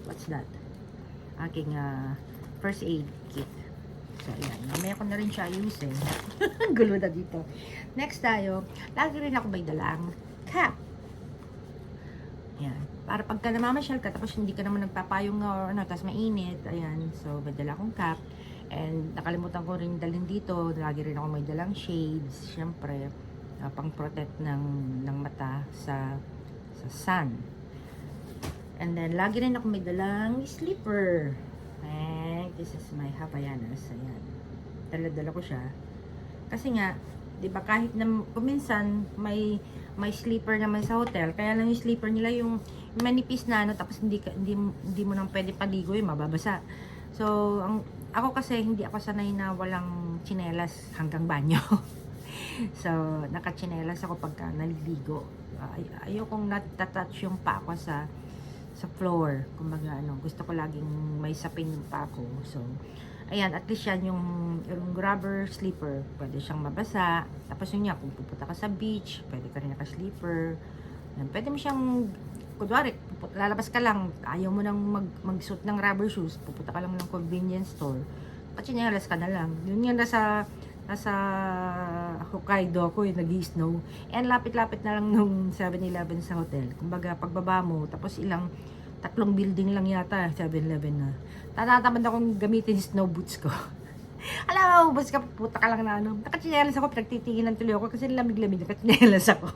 S1: what's that? Aking first aid kit. So ayan, mamaya ko na rin siya ayusin. Gulo na dito. Next tayo, lagi rin ako may dalang cap. Ayan. Para pagka namamasyal ka, tapos hindi ka naman nagpapayong tapos mainit. Ayan. So, may dala akong cap. And nakalimutan ko rin dalhin dito. Lagi rin ako may dalang shades. Siyempre, pang protect ng mata sa sun. And then, lagi rin ako may dalang slipper. And this is my Havaianas. Ayan. Dala-dala ko siya. Kasi nga, di ba kahit na kuminsan may sleeper naman sa hotel, kaya lang yung sleeper nila yung manipis na tapos hindi mo nang pwede paligo, mababasa. So ako kasi hindi ako sanay na walang tsinelas hanggang banyo. So naka-tsinelas ako pagka naliligo. Ayokong natatouch yung pa ko sa floor. Kumbaga gusto ko laging may sapin yung pa ko. So ayan, at least yan yung rubber slipper. Pwede siyang mabasa. Tapos yun kung pupunta ka sa beach, pwede ka rin naka-slipper. Yan, pwede mo siyang, kunwari, lalabas ka lang, ayaw mo nang mag-suit ng rubber shoes, pupunta ka lang ng convenience store, pachinelas ka na lang. Yun yung nasa Hokkaido ako, nag-snow. And lapit-lapit na lang nung 7-Eleven sa hotel. Kumbaga, pagbaba mo, tapos 3 building lang yata, 7-Eleven na. Tatatamad akong gamitin snow boots ko. Alam mo, bus ka, puta ka lang na nakachinelas ako, pinagtitinginan tuloy ako kasi lamig-lamig, nakachinelas ako.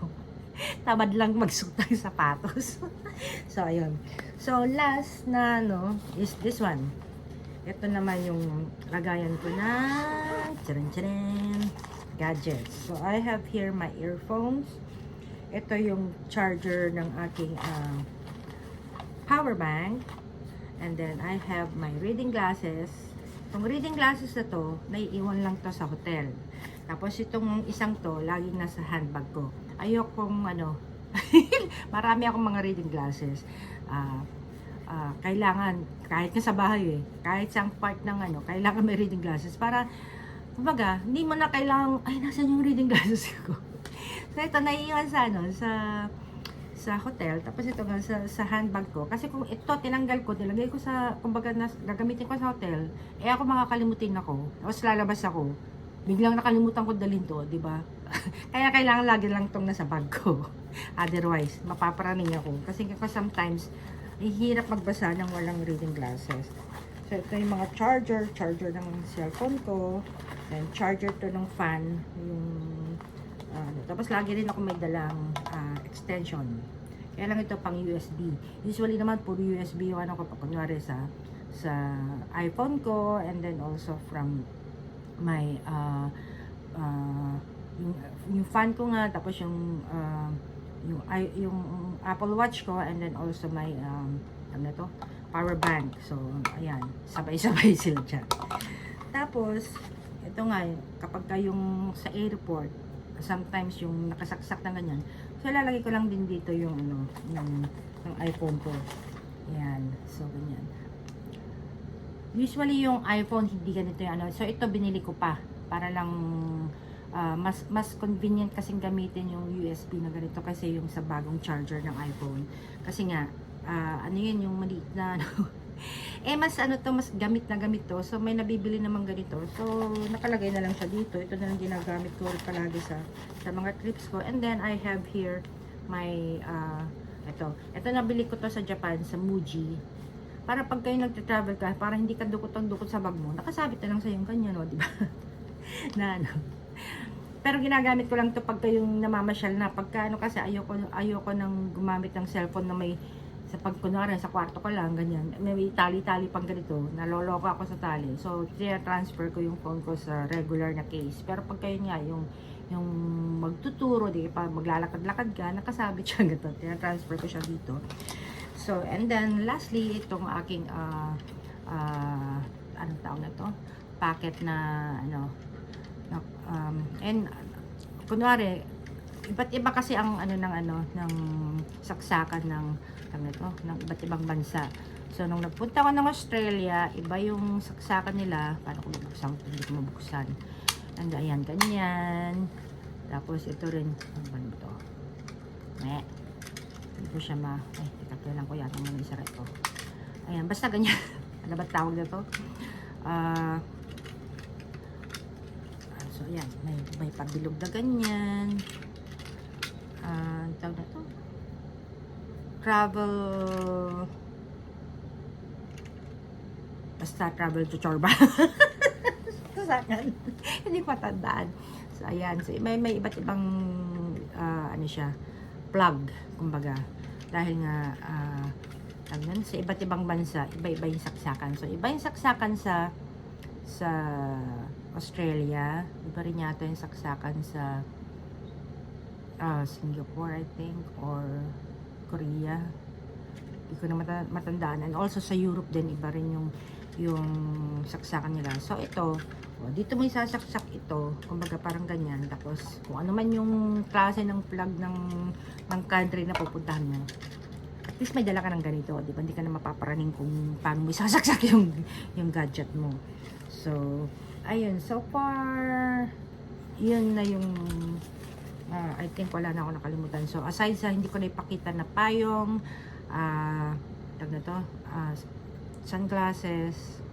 S1: Tamad lang magsuot ng sapatos. So, ayun. So, last na, is this one. Ito naman yung lagayan ko na gadgets. So, I have here my earphones. Ito yung charger ng aking power bank. And then, I have my reading glasses. Itong reading glasses na to, naiiwan lang to sa hotel. Tapos, itong isang to, laging nasa handbag ko. Ayokong, marami akong mga reading glasses. Kailangan, kahit nga sa bahay kahit sa part ng kailangan may reading glasses. Para, kumbaga, hindi mo na kailangan, nasan yung reading glasses ko? So, ito, naiiwan sa hotel, tapos ito nga sa handbag ko. Kasi kung ito tinanggal ko, nilagay ko sa, kumbaga gagamitin ko sa hotel, ako makakalimutin ako. Tapos lalabas ako, biglang nakalimutan ko dalhin to, di ba? Kaya kailangan lagi lang tong nasa bag ko. Otherwise, mapaparaning ako. Kasi sometimes, hirap magbasa ng walang reading glasses. So, ito yung mga charger ng cellphone ko, and charger to ng fan, tapos lagi rin ako may dalang extension. Kaya lang ito pang USB. Usually naman puro USB yung ko kunwari sa iPhone ko, and then also from my yung fan ko nga, tapos yung Apple Watch ko, and then also my ano to, power bank. So ayan, sabay-sabay sila dyan. Tapos ito nga, kapag yung sa airport, sometimes yung nakasaksak na ganyan, so ilalagay ko lang din dito yung ano, yung iPhone ko. Ayan, so ganyan. Usually yung iPhone hindi ganito yung ano, so ito binili ko pa para lang mas convenient kasing gamitin yung USB na ganito kasi yung sa bagong charger ng iPhone. Kasi nga ano yun, yung maliit na ano, mas ano to, mas gamit na gamit to. So may nabibili naman ganito. So nakalagay na lang siya dito. Ito na lang ginagamit ko palagi sa mga trips ko. And then I have here my ito nabili ko to sa Japan, sa Muji. Para pag kayo nagta-travel ka, para hindi ka dukot-dukot sa bag mo, nakasabit na lang sa yung kanya, no, di ba? Na ano. Pero ginagamit ko lang to pag kayong namamasyal na, pagka ano, kasi ayoko nang gumamit ng cellphone na may sa pag kunwari sa kwarto ko lang ganyan, may tali-tali pang ganito, naloloko ako sa tali. So transfer ko yung phone ko sa regular na case. Pero pag kayo nga yung magtuturo, di pa maglalakad-lakad ka, nakasabit siya ganito. Transfer ko siya dito. So and then lastly, itong aking anong tawag na to? Packet na ano, and kunwari iba't iba kasi ang ano ng saksakan ng iba't ibang bansa. So nung nagpunta ko ng Australia, iba yung saksakan nila. Paano ko mabuksan? Hindi ko mabuksan. And ayan, ganyan. Tapos ito rin, ano ba ito? Hindi ko siya kailan ko yata muna isa ito. Ayan, basta ganyan. Ano ba tawag na to? So ayan, may pabilog na ganyan. Tawag na to, travel to Chorba. Sasakan. Hindi ko matandaan. So ayan, so may iba't ibang ano siya, plug kumbaga, dahil nga sa iba't ibang bansa, iba-iba yung saksakan. So iba yung saksakan sa Australia, iba rin yata yung saksakan sa Singapore, I think, or Korea. Hindi ko na matandaan. And also sa Europe din, iba rin yung saksakan nila. So ito, dito mo isasaksak ito, kumbaga parang ganyan. Tapos kung ano man yung klase ng plug ng country na pupuntahan mo, at least may dala ka ng ganito, di ba? Hindi ka na mapaparaning kung paano mo isasaksak yung gadget mo. So ayun, so far yun na yung I think wala na ako nakalimutan. So aside sa hindi ko na ipakita na payong, sunglasses,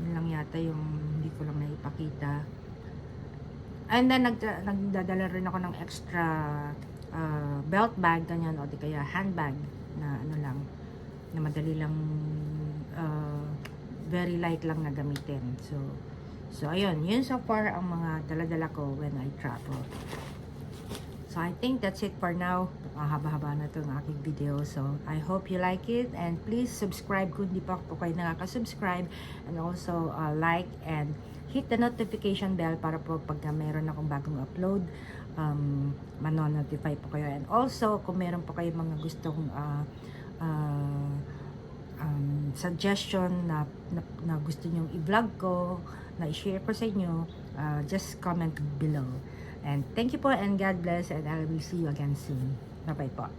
S1: yun lang yata yung hindi ko lang naipakita. And then nagdadala rin ako ng extra belt bag, ganyan, o di kaya handbag na ano lang, na madali lang, very light lang na gamitin. So ayun, yun so far ang mga dala-dala ko when I travel. So I think that's it for now. Haba-haba na itong aking video. So I hope you like it, and please subscribe kung hindi pa po kayo nakaka-subscribe, and also like and hit the notification bell para po pagka meron akong bagong upload, mano-notify po kayo. And also kung meron po kayo mga gustong suggestion na gusto nyong i-vlog ko, na i-share ko sa inyo, just comment below. And thank you po, and God bless, and I will see you again soon. Bye-bye po.